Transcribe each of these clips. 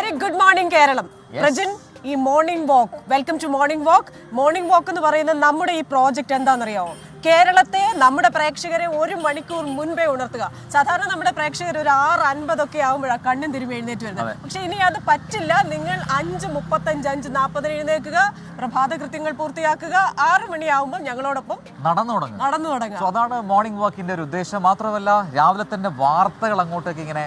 Very good morning Keralam. Prajin, ഈ morning walk, welcome to morning walk. Morning walk എന്ന് പറയുന്നത് നമ്മുടെ ഈ പ്രോജക്റ്റ് എന്താണെന്നറിയാമോ? കേരളത്തെ, നമ്മുടെ പ്രേക്ഷകരെ 1 മണിക്കൂർ മുൻപേ ഉണർത്തുക. സാധാരണ നമ്മുടെ പ്രേക്ഷകർ ഒരു 6:50 ആകുമ്പോഴാണ് കണ്ണും തിരുമ്പി എഴുന്നേറ്റ് വരുന്നത്. പക്ഷെ ഇനി അത് പറ്റില്ല. നിങ്ങൾ 5:35, 5:40 എഴുന്നേൽക്കുക, പ്രഭാത കൃത്യങ്ങൾ പൂർത്തിയാക്കുക. 6 മണിയാകുമ്പോൾ ഞങ്ങളോടൊപ്പം നടന്നു തുടങ്ങുക. അതാണ് മോർണിംഗ് വാക്കിന്റെ ഒരു ഉദ്ദേശം. മാത്രമല്ല, രാവിലെ തന്നെ വാർത്തകൾ അങ്ങോട്ടേക്ക് ഇങ്ങനെ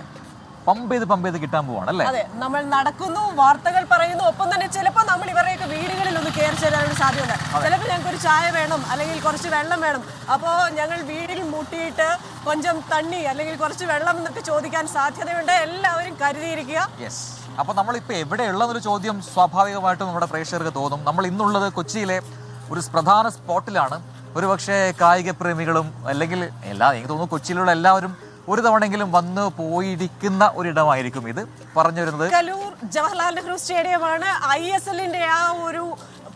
പമ്പ് ചെയ്ത് കിട്ടാൻ പോവാണ് അല്ലേ? അതെ, നമ്മൾ നടക്കുന്നു, വാർത്തകൾ പറയുന്നു, ഒപ്പം തന്നെ ചിലപ്പോൾ നമ്മൾ ഇവരെയൊക്കെ വീടുകളിൽ ഒന്ന് കയറി ചെല്ലാനുള്ള സാധ്യത. ചിലപ്പോൾ ഞങ്ങൾക്ക് ഒരു ചായ വേണം, അല്ലെങ്കിൽ കുറച്ച് വെള്ളം വേണം. അപ്പോൾ ഞങ്ങൾ വീടിൽ മുട്ടിയിട്ട് കൊഞ്ചം തണ്ണി അല്ലെങ്കിൽ കുറച്ച് വെള്ളം എന്നൊക്കെ ചോദിക്കാൻ സാധ്യതയുണ്ട്. എല്ലാവരും കരുതിയിരിക്കുക. യെസ്. അപ്പോൾ നമ്മളിപ്പോൾ എവിടെയുള്ളതൊരു ചോദ്യം സ്വാഭാവികമായിട്ടും നമ്മുടെ പ്രേക്ഷകർക്ക് തോന്നും. നമ്മൾ ഇന്നുള്ളത് കൊച്ചിയിലെ ഒരു പ്രധാന സ്പോട്ടിലാണ്. ഒരുപക്ഷെ കായിക പ്രേമികളും അല്ലെങ്കിൽ എനിക്ക് തോന്നുന്നു കൊച്ചിയിലുള്ള എല്ലാവരും ഒരു തവണെങ്കിലും വന്ന് പോയിരിക്കുന്ന ഒരിടമായിരിക്കും ഇത്. പറഞ്ഞു വരുന്നത് കലൂർ ജവഹർലാൽ നെഹ്റു സ്റ്റേഡിയമാണ്. ISLന്റെ ആ ഒരു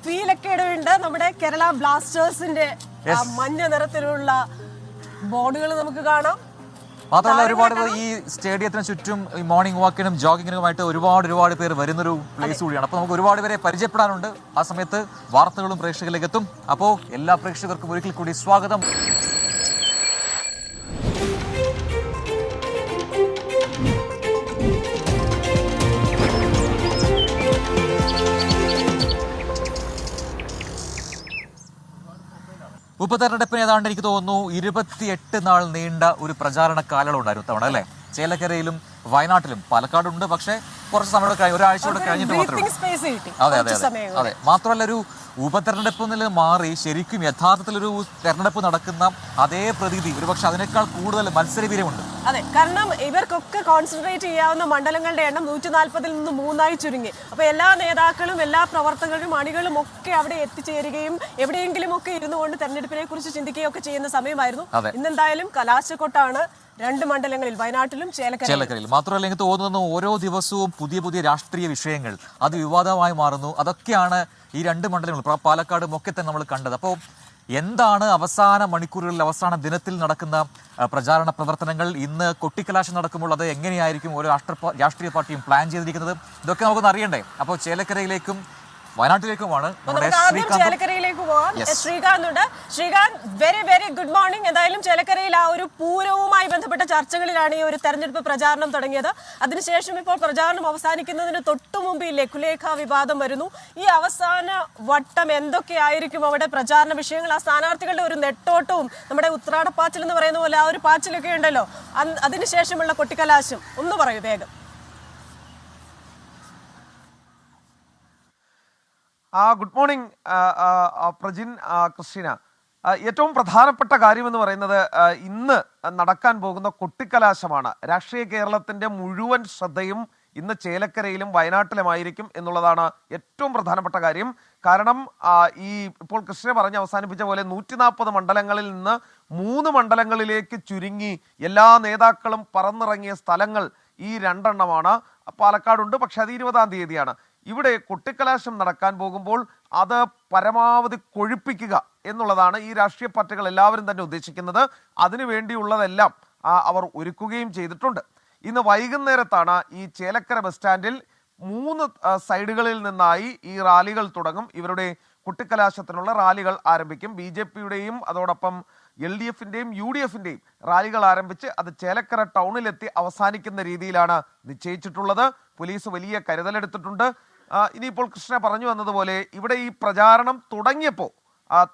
ഫീലൊക്കെ ഉണ്ട്. നമ്മുടെ കേരള ബ്ലാസ്റ്റേഴ്സിന്റെ മഞ്ഞ നിറത്തിലുള്ള ബോർഡുകൾ നമുക്ക് കാണാം. മാത്രമല്ല, ഒരുപാട് ഈ സ്റ്റേഡിയത്തിന് ചുറ്റും ഈ മോർണിംഗ് വാക്കിനും ജോഗിങ്ങിനുമായിട്ട് ഒരുപാട് പേർ വരുന്നൊരു പ്ലേസ് കൂടിയാണ്. അപ്പോൾ നമുക്ക് ഒരുപാട് പേരെ പരിചയപ്പെടാനുണ്ട്. ആ സമയത്ത് വാർത്തകളും പ്രേക്ഷകരിലേക്ക് എത്തും. അപ്പോൾ എല്ലാ പ്രേക്ഷകർക്കും ഒരിക്കൽ കൂടി സ്വാഗതം. ഉപതെരഞ്ഞെടുപ്പിന് ഏതാണ്ട് എനിക്ക് തോന്നുന്നു 28 നാൾ നീണ്ട ഒരു പ്രചാരണ കാലയളവ് ഉണ്ടായിരുന്നു തവണ അല്ലേ? ചേലക്കരയിലും വയനാട്ടിലും പാലക്കാടുണ്ട്. പക്ഷേ കുറച്ച് സമയം ഒരാഴ്ചയോടെ കഴിഞ്ഞിട്ട് മാത്രമേ. അതെ. മാത്രമല്ല, ഒരു ഉപതെരഞ്ഞെടുപ്പ് നില മാറി ശരിക്കും യഥാർത്ഥത്തിലൊരു തെരഞ്ഞെടുപ്പ് നടക്കുന്ന അതേ പ്രതീതി, ഒരുപക്ഷെ അതിനേക്കാൾ കൂടുതൽ മത്സരവീര്യമുണ്ട്. അതെ, കാരണം ഇവർക്കൊക്കെ കോൺസെൻട്രേറ്റ് ചെയ്യാവുന്ന മണ്ഡലങ്ങളുടെ എണ്ണം 140-ൽ നിന്ന് 3 ചുരുങ്ങി. അപ്പോൾ എല്ലാ നേതാക്കളും, എല്ലാ പ്രവർത്തകരും, അണികളും ഒക്കെ അവിടെ എത്തിച്ചേരുകയും എവിടെയെങ്കിലും ഒക്കെ ഇരുന്നു കൊണ്ട് തെരഞ്ഞെടുപ്പിനെ കുറിച്ച് ചിന്തിക്കുകയൊക്കെ ചെയ്യുന്ന സമയമായിരുന്നു. ഇന്നെന്തായാലും കലാശക്കൊട്ടാണ് 2 മണ്ഡലങ്ങളിൽ, വയനാട്ടിലും ചേലക്കരയിൽ. മാത്രമല്ല, എനിക്ക് തോന്നുന്നു ഓരോ ദിവസവും പുതിയ രാഷ്ട്രീയ വിഷയങ്ങൾ അത് വിവാദമായി മാറുന്നു. അതൊക്കെയാണ് ഈ 2 മണ്ഡലങ്ങൾ, പാലക്കാടും ഒക്കെ തന്നെ നമ്മൾ കണ്ടത്. അപ്പോൾ എന്താണ് അവസാന മണിക്കൂറുകളിൽ, അവസാന ദിനത്തിൽ നടക്കുന്ന പ്രചാരണ പ്രവർത്തനങ്ങൾ? ഇന്ന് കൊട്ടിക്കലാശം നടക്കുമ്പോൾ അത് എങ്ങനെയായിരിക്കും ഓരോ രാഷ്ട്രീയ പാർട്ടിയും പ്ലാൻ ചെയ്തിരിക്കുന്നത്? ഇതൊക്കെ നമുക്കൊന്ന് അറിയണ്ടേ? അപ്പോൾ ചേലക്കരയിലേക്കും വയനാട്ടിലേക്കുമാണ് ചേലക്കരയിലേക്ക് പോകാം. Srikanth, very good morning. എന്തായാലും ചേലക്കരയിൽ ആ ഒരു പൂരവുമായി ബന്ധപ്പെട്ട ചർച്ചകളിലാണ് ഈ ഒരു തെരഞ്ഞെടുപ്പ് പ്രചാരണം തുടങ്ങിയത്. അതിനുശേഷം ഇപ്പോൾ പ്രചാരണം അവസാനിക്കുന്നതിന് തൊട്ടു മുമ്പ് ഈ ലഘുലേഖ വിവാദം വരുന്നു. ഈ അവസാന വട്ടം എന്തൊക്കെയായിരിക്കും അവിടെ പ്രചാരണ വിഷയങ്ങൾ? ആ സ്ഥാനാർത്ഥികളുടെ ഒരു നെട്ടോട്ടവും, നമ്മുടെ ഉത്രാടപ്പാച്ചിൽ എന്ന് പറയുന്ന പോലെ ആ ഒരു പാച്ചിലൊക്കെ ഉണ്ടല്ലോ, അതിനുശേഷമുള്ള കൊട്ടിക്കലാശം ഒന്ന് പറയൂ വേഗം. Good morning Prajin, Christina. ഏറ്റവും പ്രധാനപ്പെട്ട കാര്യമെന്ന് പറയുന്നത് ഇന്ന് നടക്കാൻ പോകുന്ന കൊട്ടിക്കലാശമാണ്. രാഷ്ട്രീയ കേരളത്തിൻ്റെ മുഴുവൻ ശ്രദ്ധയും ഇന്ന് ചേലക്കരയിലും വയനാട്ടിലുമായിരിക്കും എന്നുള്ളതാണ് ഏറ്റവും പ്രധാനപ്പെട്ട കാര്യം. കാരണം ഇപ്പോൾ കൃഷ്ണ പറഞ്ഞ് അവസാനിപ്പിച്ച പോലെ 140 മണ്ഡലങ്ങളിൽ നിന്ന് 3 മണ്ഡലങ്ങളിലേക്ക് ചുരുങ്ങി എല്ലാ നേതാക്കളും പറന്നിറങ്ങിയ സ്ഥലങ്ങൾ ഈ 2 എണ്ണമാണ്. പാലക്കാടുണ്ട്, പക്ഷെ അത് 20-ാം തീയതിയാണ്. ഇവിടെ കൊട്ടിക്കലാശം നടക്കാൻ പോകുമ്പോൾ അത് പരമാവധി കൊഴുപ്പിക്കുക എന്നുള്ളതാണ് ഈ രാഷ്ട്രീയ പാർട്ടികൾ എല്ലാവരും തന്നെ ഉദ്ദേശിക്കുന്നത്. അതിനു വേണ്ടിയുള്ളതെല്ലാം അവർ ഒരുക്കുകയും ചെയ്തിട്ടുണ്ട്. ഇന്ന് വൈകുന്നേരത്താണ് ഈ ചേലക്കര ബസ് സ്റ്റാൻഡിൽ 3 സൈഡുകളിൽ നിന്നായി ഈ റാലികൾ തുടങ്ങും. ഇവരുടെ കൊട്ടിക്കലാശത്തിനുള്ള റാലികൾ ആരംഭിക്കും. BJPയുടെയും അതോടൊപ്പം LDFന്റെയും UDFന്റെയും റാലികൾ ആരംഭിച്ച് അത് ചേലക്കര ടൗണിലെത്തി അവസാനിക്കുന്ന രീതിയിലാണ് നിശ്ചയിച്ചിട്ടുള്ളത്. പോലീസ് വലിയ കരുതലെടുത്തിട്ടുണ്ട്. ഇനിയിപ്പോൾ കൃഷ്ണ പറഞ്ഞു വന്നതുപോലെ ഇവിടെ ഈ പ്രചാരണം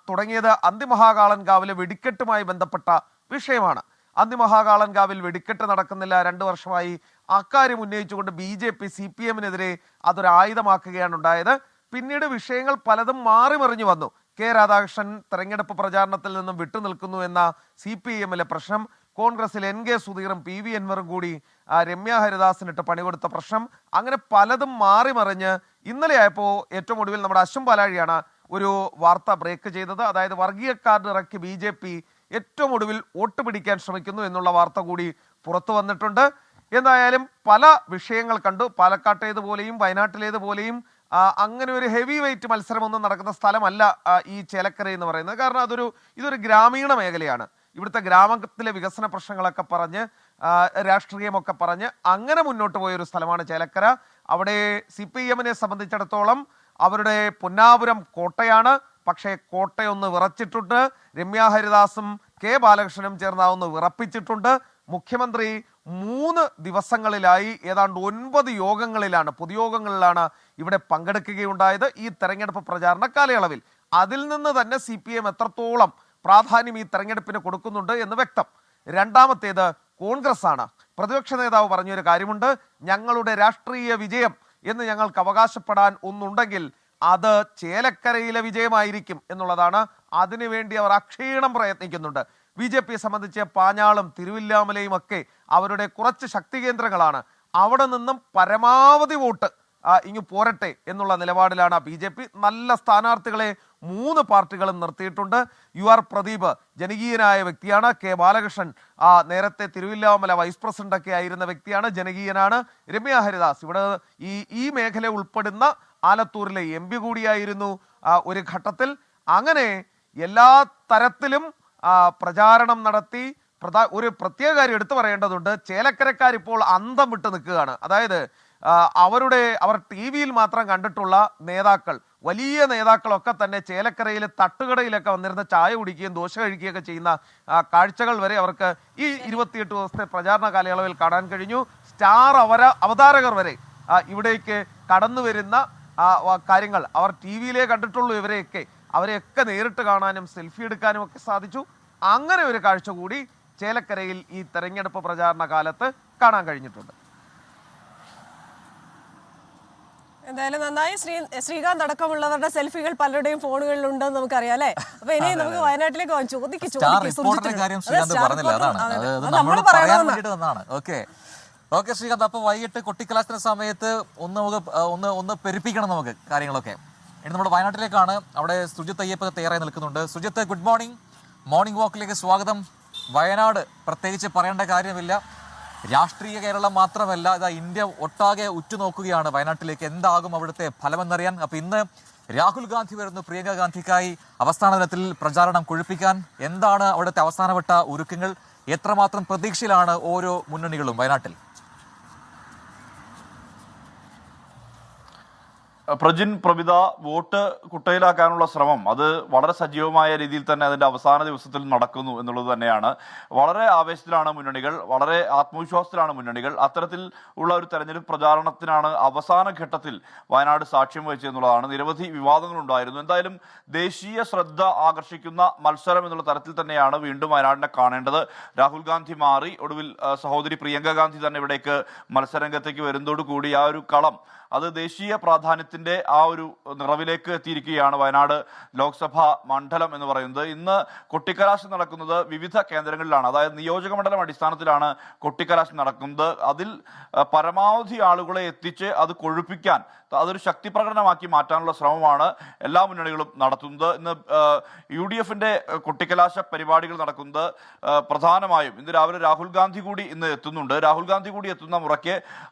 തുടങ്ങിയത് അന്തിമഹാകാളൻകാവിലെ വെടിക്കെട്ടുമായി ബന്ധപ്പെട്ട വിഷയമാണ്. അന്തിമഹാകാളൻകാവിൽ വെടിക്കെട്ട് നടക്കുന്നില്ല, 2 വർഷമായി. അക്കാര്യം ഉന്നയിച്ചുകൊണ്ട് BJP CPMനെതിരെ അതൊരു ആയുധമാക്കുകയാണ് ഉണ്ടായത്. പിന്നീട് വിഷയങ്ങൾ പലതും മാറിമറിഞ്ഞു വന്നു. കെ രാധാകൃഷ്ണൻ തെരഞ്ഞെടുപ്പ് പ്രചാരണത്തിൽ നിന്നും വിട്ടുനിൽക്കുന്നു എന്ന CPIMലെ പ്രശ്നം, കോൺഗ്രസിൽ NK സുധീറും PV അൻവറും കൂടി രമ്യ ഹരിദാസിനിട്ട് പണികൊടുത്ത പ്രശ്നം, അങ്ങനെ പലതും മാറിമറിഞ്ഞ് ഇന്നലെ ആയപ്പോൾ ഏറ്റവും ഒടുവിൽ നമ്മുടെ അശ്വം പാലാഴിയാണ് ഒരു വാർത്ത ബ്രേക്ക് ചെയ്തത്. അതായത് വർഗീയ കാർഡ് ഇറക്കി BJP ഏറ്റവും ഒടുവിൽ വോട്ട് പിടിക്കാൻ ശ്രമിക്കുന്നു എന്നുള്ള വാർത്ത കൂടി പുറത്തു വന്നിട്ടുണ്ട്. എന്തായാലും പല വിഷയങ്ങൾ കണ്ടു. പാലക്കാട്ടേതുപോലെയും വയനാട്ടിലേതുപോലെയും അങ്ങനെ ഒരു ഹെവി വെയിറ്റ് മത്സരമൊന്നും നടക്കുന്ന സ്ഥലമല്ല ഈ ചേലക്കര എന്ന് പറയുന്നത്. കാരണം ഇതൊരു ഗ്രാമീണ മേഖലയാണ്. ഇവിടുത്തെ ഗ്രാമത്തിലെ വികസന പ്രശ്നങ്ങളൊക്കെ പറഞ്ഞ് രാഷ്ട്രീയമൊക്കെ പറഞ്ഞ് അങ്ങനെ മുന്നോട്ട് പോയൊരു സ്ഥലമാണ് ചേലക്കര. അവിടെ CPM-നെ സംബന്ധിച്ചിടത്തോളം അവരുടെ പൊന്നാപുരം കോട്ടയാണ്. പക്ഷേ കോട്ടയൊന്ന് വിറച്ചിട്ടുണ്ട്. രമ്യ ഹരിദാസും K ബാലകൃഷ്ണനും ചേർന്നാവുന്ന വിറപ്പിച്ചിട്ടുണ്ട്. മുഖ്യമന്ത്രി 3 ദിവസങ്ങളിലായി ഏതാണ്ട് 9 യോഗങ്ങളിലാണ്, പൊതുയോഗങ്ങളിലാണ് ഇവിടെ പങ്കെടുക്കുകയുണ്ടായത് ഈ തെരഞ്ഞെടുപ്പ് പ്രചാരണ കാലയളവിൽ. അതിൽ നിന്ന് തന്നെ CPM എത്രത്തോളം പ്രാധാന്യം ഈ തെരഞ്ഞെടുപ്പിന് കൊടുക്കുന്നുണ്ട് എന്ന് വ്യക്തം. രണ്ടാമത്തേത് കോൺഗ്രസ് ആണ്. പ്രതിപക്ഷ നേതാവ് പറഞ്ഞൊരു കാര്യമുണ്ട്, ഞങ്ങളുടെ രാഷ്ട്രീയ വിജയം എന്ന് ഞങ്ങൾക്ക് അവകാശപ്പെടാൻ ഒന്നുണ്ടെങ്കിൽ അത് ചേലക്കരയിലെ വിജയമായിരിക്കും എന്നുള്ളതാണ്. അതിനുവേണ്ടി അവർ അക്ഷീണം പ്രയത്നിക്കുന്നുണ്ട്. BJPയെ സംബന്ധിച്ച് പാഞ്ഞാളും തിരുവില്ലാമലയും ഒക്കെ അവരുടെ കുറച്ച് ശക്തി കേന്ദ്രങ്ങളാണ്. അവിടെ നിന്നും പരമാവധി വോട്ട് ഇങ്ങ് പോരട്ടെ എന്നുള്ള നിലപാടിലാണ് BJP. നല്ല സ്ഥാനാർത്ഥികളെ 3 പാർട്ടികളും നിർത്തിയിട്ടുണ്ട്. UR പ്രദീപ് ജനകീയനായ വ്യക്തിയാണ്. K ബാലകൃഷ്ണൻ നേരത്തെ തിരുവില്ലാമല വൈസ് പ്രസിഡന്റ് ഒക്കെ ആയിരുന്ന വ്യക്തിയാണ്, ജനകീയനാണ്. രമ്യ ഹരിദാസ് ഇവിടെ ഈ മേഖല ഉൾപ്പെടുന്ന ആലത്തൂരിലെ MP കൂടിയായിരുന്നു ഒരു ഘട്ടത്തിൽ. അങ്ങനെ എല്ലാ തരത്തിലും പ്രചാരണം നടത്തി. ഒരു പ്രത്യേക കാര്യം എടുത്തു പറയേണ്ടതുണ്ട്, ചേലക്കരക്കാർ ഇപ്പോൾ അന്തം വിട്ട് നിൽക്കുകയാണ്. അതായത് അവർ TV-യിൽ മാത്രം കണ്ടിട്ടുള്ള നേതാക്കൾ, വലിയ നേതാക്കളൊക്കെ തന്നെ ചേലക്കരയിലെ തട്ടുകടയിലൊക്കെ വന്നിരുന്ന ചായ കുടിക്കുകയും ദോശ കഴിക്കുകയൊക്കെ ചെയ്യുന്ന കാഴ്ചകൾ വരെ അവർക്ക് ഈ 28 ദിവസത്തെ പ്രചാരണ കാലയളവിൽ കാണാൻ കഴിഞ്ഞു. സ്റ്റാർ അവതാരകർ വരെ ഇവിടേക്ക് കടന്നു വരുന്ന കാര്യങ്ങൾ അവർ TV-യിലേ കണ്ടിട്ടുള്ളൂ. അവരെയൊക്കെ നേരിട്ട് കാണാനും സെൽഫി എടുക്കാനും ഒക്കെ സാധിച്ചു. അങ്ങനെ ഒരു കാഴ്ച കൂടി ചേലക്കരയിൽ ഈ തെരഞ്ഞെടുപ്പ് പ്രചാരണ കാലത്ത് കാണാൻ കഴിഞ്ഞിട്ടുണ്ട്. എന്തായാലും നന്നായി. ശ്രീകാന്ത് അടക്കമുള്ളവരുടെ സെൽഫികൾ പലരുടെയും ഫോണുകളിൽ ഉണ്ടെന്ന് നമുക്കറിയാം അല്ലേ? അപ്പൊ ഇനി നമുക്ക് വയനാട്ടിലേക്ക് ഓക്കെ ശ്രീകാന്ത്, അപ്പൊ വൈകിട്ട് കൊട്ടിക്കലാശന സമയത്ത് ഒന്ന് പെരുപ്പിക്കണം നമുക്ക് കാര്യങ്ങളൊക്കെ. ഇനി നമ്മുടെ വയനാട്ടിലേക്കാണ്. അവിടെ സുജിത്ത് അയ്യപ്പ തയ്യാറായി നിൽക്കുന്നുണ്ട്. Sujith, good morning. മോർണിംഗ് വാക്കിലേക്ക് സ്വാഗതം. വയനാട് പ്രത്യേകിച്ച് പറയേണ്ട കാര്യമില്ല. രാഷ്ട്രീയ കേരളം മാത്രമല്ല, ഇതാ ഇന്ത്യ ഒട്ടാകെ ഉറ്റുനോക്കുകയാണ് വയനാട്ടിലേക്ക്. എന്താകും അവിടുത്തെ ഫലമെന്നറിയാൻ. അപ്പോൾ ഇന്ന് രാഹുൽ ഗാന്ധി വരുന്നു പ്രിയങ്ക ഗാന്ധിക്കായി അവസാന ദിനത്തിൽ പ്രചാരണം കൊഴുപ്പിക്കാൻ. എന്താണ് അവിടുത്തെ അവസാനവട്ട ഒരുക്കങ്ങൾ? എത്രമാത്രം പ്രതീക്ഷയിലാണ് ഓരോ മുന്നണികളും വയനാട്ടിൽ? പ്രജിൻ, പ്രവിത, വോട്ട് കുട്ടയിലാക്കാനുള്ള ശ്രമം അത് വളരെ സജീവമായ രീതിയിൽ തന്നെ അതിൻ്റെ അവസാന ദിവസത്തിൽ നടക്കുന്നു എന്നുള്ളത് തന്നെയാണ്. വളരെ ആവേശത്തിലാണ് മുന്നണികൾ, വളരെ ആത്മവിശ്വാസത്തിലാണ് മുന്നണികൾ. അത്തരത്തിൽ ഉള്ള ഒരു തെരഞ്ഞെടുപ്പ് പ്രചാരണത്തിനാണ് അവസാന ഘട്ടത്തിൽ വയനാട് സാക്ഷ്യം വഹിച്ചതെന്നുള്ളതാണ്. നിരവധി വിവാദങ്ങളുണ്ടായിരുന്നു. എന്തായാലും ദേശീയ ശ്രദ്ധ ആകർഷിക്കുന്ന മത്സരം എന്നുള്ള തരത്തിൽ തന്നെയാണ് വീണ്ടും വയനാടിനെ കാണേണ്ടത്. രാഹുൽ ഗാന്ധി മാറി, ഒടുവിൽ സഹോദരി പ്രിയങ്ക ഗാന്ധി തന്നെ ഇവിടേക്ക് മത്സരരംഗത്തേക്ക് വരുന്നതോടുകൂടി ആ ഒരു കളം അത് ദേശീയ പ്രാധാന്യത്തിന്റെ ആ ഒരു നിറവിലേക്ക് എത്തിയിരിക്കുകയാണ് വയനാട് ലോക്സഭാ മണ്ഡലം എന്ന് പറയുന്നത്. ഇന്ന് കൊട്ടിക്കലാശം നടക്കുന്നത് വിവിധ കേന്ദ്രങ്ങളിലാണ്. അതായത് നിയോജക മണ്ഡലം അടിസ്ഥാനത്തിലാണ് കൊട്ടിക്കലാശം നടക്കുന്നത്. അതിൽ പരമാവധി ആളുകളെ എത്തിച്ച് അത് കൊഴുപ്പിക്കാൻ, അതൊരു ശക്തി പ്രകടനമാക്കി മാറ്റാനുള്ള ശ്രമമാണ് എല്ലാ മുന്നണികളും നടത്തുന്നത്. ഇന്ന് UDF-ന്റെ കൊട്ടിക്കലാശ പരിപാടികൾ നടക്കുന്നത് പ്രധാനമായും ഇന്ന് രാവിലെ രാഹുൽ ഗാന്ധി കൂടി ഇന്ന് എത്തുന്നുണ്ട്. രാഹുൽ ഗാന്ധി കൂടി എത്തുന്ന മുറയ്ക്ക്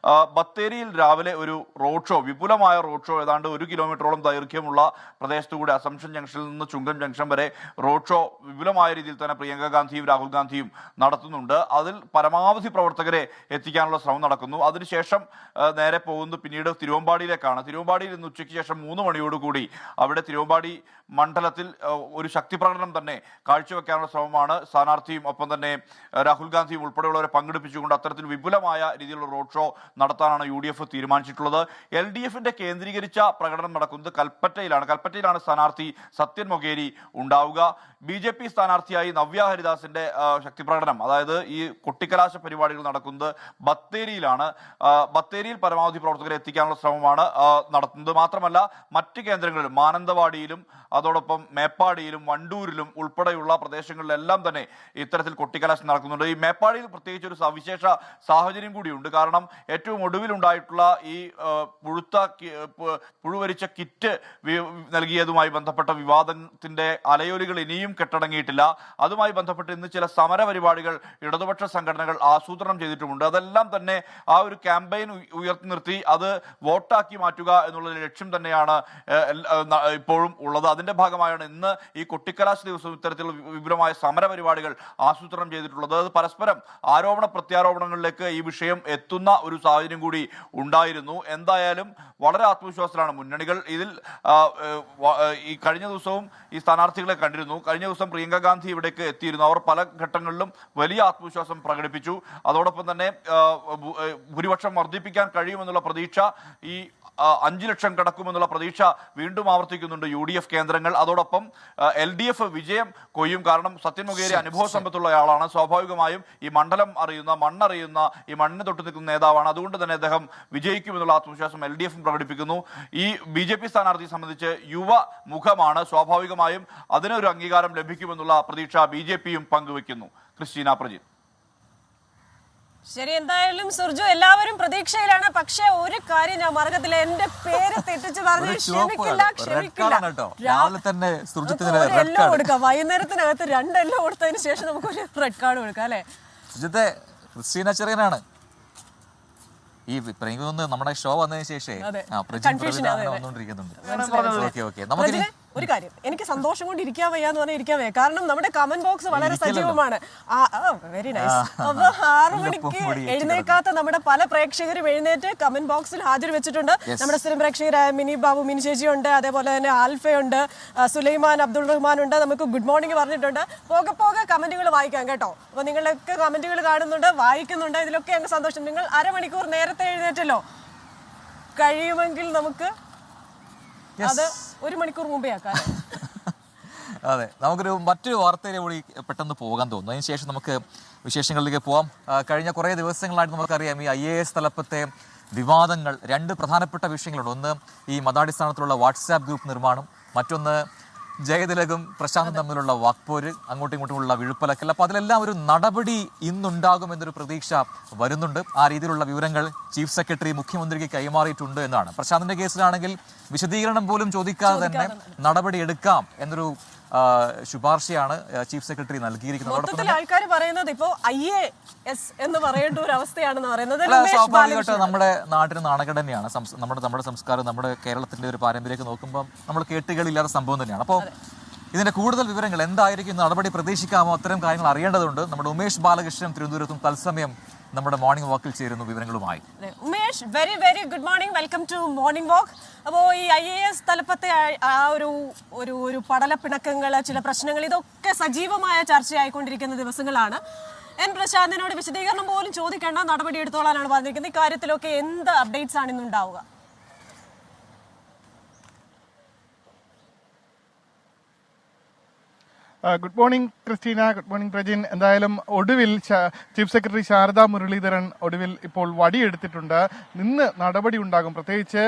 ബത്തേരിയിൽ രാവിലെ ഒരു റോഡ് ഷോ, വിപുലമായ റോഡ് ഷോ, ഏതാണ്ട് 1 കിലോമീറ്ററോളം ദൈർഘ്യമുള്ള പ്രദേശത്തുകൂടി അസംഷൻ ജംഗ്ഷനിൽ നിന്ന് ചുങ്കം ജംഗ്ഷൻ വരെ റോഡ് ഷോ വിപുലമായ രീതിയിൽ തന്നെ പ്രിയങ്ക ഗാന്ധിയും രാഹുൽ ഗാന്ധിയും നടത്തുന്നുണ്ട്. അതിൽ പരമാവധി പ്രവർത്തകരെ എത്തിക്കാനുള്ള ശ്രമം നടക്കുന്നു. അതിനുശേഷം നേരെ പോകുന്നത് പിന്നീട് തിരുവമ്പാടിയിലേക്കാണ്. തിരുവമ്പാടിയിൽ ഇന്ന് ഉച്ചയ്ക്ക് ശേഷം 3 മണിയോടുകൂടി അവിടെ തിരുവമ്പാടി മണ്ഡലത്തിൽ ഒരു ശക്തി പ്രകടനം തന്നെ കാഴ്ചവെക്കാനുള്ള ശ്രമമാണ് സ്ഥാനാർത്ഥിയും ഒപ്പം തന്നെ രാഹുൽ ഗാന്ധിയും ഉൾപ്പെടെയുള്ളവരെ പങ്കെടുപ്പിച്ചുകൊണ്ട് അത്തരത്തിൽ വിപുലമായ രീതിയിലുള്ള റോഡ് ഷോ നടത്താനാണ് UDF തീരുമാനിച്ചിട്ടുള്ളത്. LDF-ന്റെ കേന്ദ്രീകരിച്ച പ്രകടനം നടക്കുന്നത് കൽപ്പറ്റയിലാണ് സ്ഥാനാർത്ഥി സത്യൻ മൊകേരി ഉണ്ടാവുക. BJP സ്ഥാനാർത്ഥിയായി നവ്യ ഹരിദാസിന്റെ ശക്തി പ്രകടനം, അതായത് ഈ കൊട്ടിക്കലാശ പരിപാടികൾ നടക്കുന്നത് ബത്തേരിയിലാണ്. ബത്തേരിയിൽ പരമാവധി പ്രവർത്തകരെ എത്തിക്കാനുള്ള ശ്രമമാണ് നടത്തുന്നത്. മാത്രമല്ല മറ്റ് കേന്ദ്രങ്ങളിലും മാനന്തവാടിയിലും അതോടൊപ്പം മേപ്പാടിയിലും വണ്ടൂരിലും ഉൾപ്പെടെയുള്ള പ്രദേശങ്ങളിലെല്ലാം തന്നെ ഇത്തരത്തിൽ കൊട്ടിക്കലാശം നടക്കുന്നുണ്ട്. ഈ മേപ്പാടിയിൽ പ്രത്യേകിച്ച് ഒരു സവിശേഷ സാഹചര്യം കൂടിയുണ്ട്. കാരണം ഏറ്റവും ഒടുവിലുണ്ടായിട്ടുള്ള ഈ പുഴുത്ത പുഴുവരിച്ച കിറ്റ് നൽകിയതുമായി ബന്ധപ്പെട്ട വിവാദത്തിന്റെ അലയൊലികൾ ഇനിയും കെട്ടടങ്ങിയിട്ടില്ല. അതുമായി ബന്ധപ്പെട്ട് ഇന്ന് ചില സമര പരിപാടികൾ ഇടതുപക്ഷ സംഘടനകൾ ആസൂത്രണം ചെയ്തിട്ടുമുണ്ട്. അതെല്ലാം തന്നെ ആ ഒരു ക്യാമ്പയിൻ ഉയർത്തി നിർത്തി അത് വോട്ടാക്കി മാറ്റുക എന്നുള്ള ലക്ഷ്യം തന്നെയാണ് ഇപ്പോഴും ഉള്ളത്. അതിന്റെ ഭാഗമായാണ് ഇന്ന് ഈ കൊട്ടിക്കലാശ ദിവസം ഇത്തരത്തിലുള്ള വിപുലമായ സമര പരിപാടികൾ ആസൂത്രണം ചെയ്തിട്ടുള്ളത്. അത് പരസ്പരം ആരോപണ പ്രത്യാരോപണങ്ങളിലേക്ക് ഈ വിഷയം എത്തുന്ന ഒരു സാഹചര്യം കൂടി ഉണ്ടായിരുന്നു. എന്തായാലും വളരെ ആത്മവിശ്വാസത്തിലാണ് മുന്നണികൾ. ഇതിൽ ഈ കഴിഞ്ഞ ദിവസവും ഈ സ്ഥാനാർത്ഥികളെ കണ്ടിരുന്നു. കഴിഞ്ഞ ദിവസം പ്രിയങ്ക ഗാന്ധി ഇവിടേക്ക് എത്തിയിരുന്നു. അവർ പല ഘട്ടങ്ങളിലും വലിയ ആത്മവിശ്വാസം പ്രകടിപ്പിച്ചു. അതോടൊപ്പം തന്നെ ഭൂരിപക്ഷം വർദ്ധിപ്പിക്കാൻ കഴിയുമെന്നുള്ള പ്രതീക്ഷ, ഈ 5 ലക്ഷം കടക്കുമെന്നുള്ള പ്രതീക്ഷ വീണ്ടും ആവർത്തിക്കുന്നുണ്ട് UDF കേന്ദ്രങ്ങൾ. അതോടൊപ്പം LDF വിജയം കൊയ്യും. കാരണം സത്യൻ മൊകേരി അനുഭവ സമ്പത്തുള്ള ആളാണ്. സ്വാഭാവികമായും ഈ മണ്ഡലം അറിയുന്ന, മണ്ണറിയുന്ന, ഈ മണ്ണിന് തൊട്ട് നിൽക്കുന്ന നേതാവാണ്. അതുകൊണ്ട് തന്നെ അദ്ദേഹം വിജയിക്കുമെന്നുള്ള ആത്മവിശ്വാസം LDF പ്രകടിപ്പിക്കുന്നു. ഈ BJP സ്ഥാനാർത്ഥിയെ സംബന്ധിച്ച് യുവ മുഖമാണ്. സ്വാഭാവികമായും അതിനൊരു അംഗീകാരം ലഭിക്കുമെന്നുള്ള പ്രതീക്ഷ BJPയും പങ്കുവെക്കുന്നു. ക്രിസ്റ്റീന, പ്രജിത്ത്. ശരി, എന്തായാലും സുർജു എല്ലാവരും പ്രതീക്ഷയിലാണ്. പക്ഷെ ഒരു കാര്യം ഞാൻ മറക്കത്തില്ല, എന്റെ പേര് തെറ്റിച്ച് പറഞ്ഞു. ക്ഷമിക്കില്ല. രാവിലെ തന്നെ എല്ലാം കൊടുക്കാം. വൈകുന്നേരത്തിനകത്ത് 2 എല്ലാം കൊടുത്തതിന് ശേഷം നമുക്കൊരു റെഡ് കാർഡ് കൊടുക്കാം അല്ലെ? സുജിത്തെ, ക്രിസ്റ്റീന ചെറിയനാണ് ഈ പ്രേമിയൊന്ന് നമ്മുടെ ഷോ വന്നതിന് ശേഷം വന്നുകൊണ്ടിരിക്കുന്നുണ്ട്. ഒരു കാര്യം, എനിക്ക് സന്തോഷം കൊണ്ട് ഇരിക്കാൻ വയ്യാന്ന് പറഞ്ഞാൽ ഇരിക്കാൻ വയ്യ. കാരണം നമ്മുടെ കമന്റ് ബോക്സ് വളരെ സജീവമാണ്. Very nice. അപ്പൊ 6 മണിക്ക് എഴുന്നേക്കാത്ത നമ്മുടെ പല പ്രേക്ഷകരും എഴുന്നേറ്റ് കമന്റ് ബോക്സിൽ ഹാജർ വെച്ചിട്ടുണ്ട്. നമ്മുടെ സ്ഥിരം പ്രേക്ഷകരായ മിനി ബാബു, മിനി ചേച്ചി ഉണ്ട്, അതേപോലെ തന്നെ ആൽഫയുണ്ട്, സുലൈമാൻ അബ്ദുൾ റഹ്മാൻ ഉണ്ട്, നമുക്ക് ഗുഡ് മോർണിംഗ് പറഞ്ഞിട്ടുണ്ട്. പോകെ പോകെ കമന്റുകൾ വായിക്കാം കേട്ടോ. അപ്പൊ നിങ്ങളൊക്കെ കമന്റുകൾ കാണുന്നുണ്ട്, വായിക്കുന്നുണ്ട്. ഇതിലൊക്കെ ഞങ്ങൾക്ക് സന്തോഷം. നിങ്ങൾ അരമണിക്കൂർ നേരത്തെ എഴുന്നേറ്റല്ലോ, കഴിയുമെങ്കിൽ നമുക്ക് അത് 1 മണിക്കൂർ മുമ്പേ ആക്കാം. അതെ, നമുക്കൊരു മറ്റൊരു വാർത്തയിലെ കൂടി പെട്ടെന്ന് പോകാൻ തോന്നുന്നു. അതിനുശേഷം നമുക്ക് വിശേഷങ്ങളിലേക്ക് പോവാം. കഴിഞ്ഞ കുറേ ദിവസങ്ങളായിട്ട് നമുക്കറിയാം ഈ IAS തലപ്പത്തെ വിവാദങ്ങൾ. 2 പ്രധാനപ്പെട്ട വിഷയങ്ങളുണ്ട്. ഒന്ന് ഈ മതാടിസ്ഥാനത്തിലുള്ള വാട്സാപ്പ് ഗ്രൂപ്പ് നിർമ്മാണം, മറ്റൊന്ന് ജയതിലകും പ്രശാന്തും തമ്മിലുള്ള വാക്പോര്, അങ്ങോട്ടും ഇങ്ങോട്ടുമുള്ള വിഴുപ്പലക്കൽ. അപ്പോൾ അതിലെല്ലാം ഒരു നടപടി ഇന്നുണ്ടാകുമെന്നൊരു പ്രതീക്ഷ വരുന്നുണ്ട്. ആ രീതിയിലുള്ള വിവരങ്ങൾ ചീഫ് സെക്രട്ടറി മുഖ്യമന്ത്രിക്ക് കൈമാറിയിട്ടുണ്ട് എന്നാണ്. പ്രശാന്തിന്റെ കേസിലാണെങ്കിൽ വിശദീകരണം പോലും ചോദിക്കാതെ തന്നെ നടപടി എടുക്കാം എന്നൊരു ശുപാർശയാണ് ചീഫ് സെക്രട്ടറി നൽകിയിരിക്കുന്നത്. ആൾക്കാർ പറയുന്നത് ഇപ്പോൾ IAS എന്ന് പറയേണ്ട ഒരു അവസ്ഥയാണെന്ന് പറയുന്നത് സ്വാഭാവികമായിട്ട് നമ്മുടെ നാട്ടിന് നാണക്കേട് തന്നെയാണ്. നമ്മുടെ സംസ്കാരം, നമ്മുടെ കേരളത്തിന്റെ ഒരു പാരമ്പര്യമൊക്കെ നോക്കുമ്പോൾ നമ്മൾ കേട്ടുകളില്ലാത്ത സംഭവം തന്നെയാണ്. അപ്പോൾ ഇതിന്റെ കൂടുതൽ വിവരങ്ങൾ എന്തായിരിക്കും, നടപടി പ്രതീക്ഷിക്കാമോ, അത്തരം കാര്യങ്ങൾ അറിയേണ്ടതുണ്ട്. നമ്മുടെ ഉമേഷ് ബാലകൃഷ്ണൻ തിരുവനന്തപുരത്തും തത്സമയം നമ്മുടെ മോർണിംഗ് വാക്കിൽ ചേരുന്നു വിവരങ്ങളുമായി. Umesh, very very good morning, welcome to morning walk. അപ്പോൾ ഈ IAS തലപ്പത്തെ ആ ഒരു പടലപ്പിണക്കങ്ങൾ, ചില പ്രശ്നങ്ങൾ, ഇതൊക്കെ സജീവമായ ചർച്ചയായിക്കൊണ്ടിരിക്കുന്ന ദിവസങ്ങളാണ്. N പ്രശാന്തിനോട് വിശദീകരണം പോലും ചോദിക്കേണ്ട, നടപടി എടുത്തോളാനാണ് പറഞ്ഞിരിക്കുന്നത്. ഇക്കാര്യത്തിലൊക്കെ എന്ത് അപ്ഡേറ്റ്സ് ആണ് ഇന്നുണ്ടാവുക? Good morning Christina, good morning Prajin. എന്തായാലും ഒടുവിൽ ചീഫ് സെക്രട്ടറി ശാരദാ മുരളീധരൻ ഒടുവിൽ ഇപ്പോൾ വടിയെടുത്തിട്ടുണ്ട്. ഇന്ന് നടപടി ഉണ്ടാകും. പ്രത്യേകിച്ച്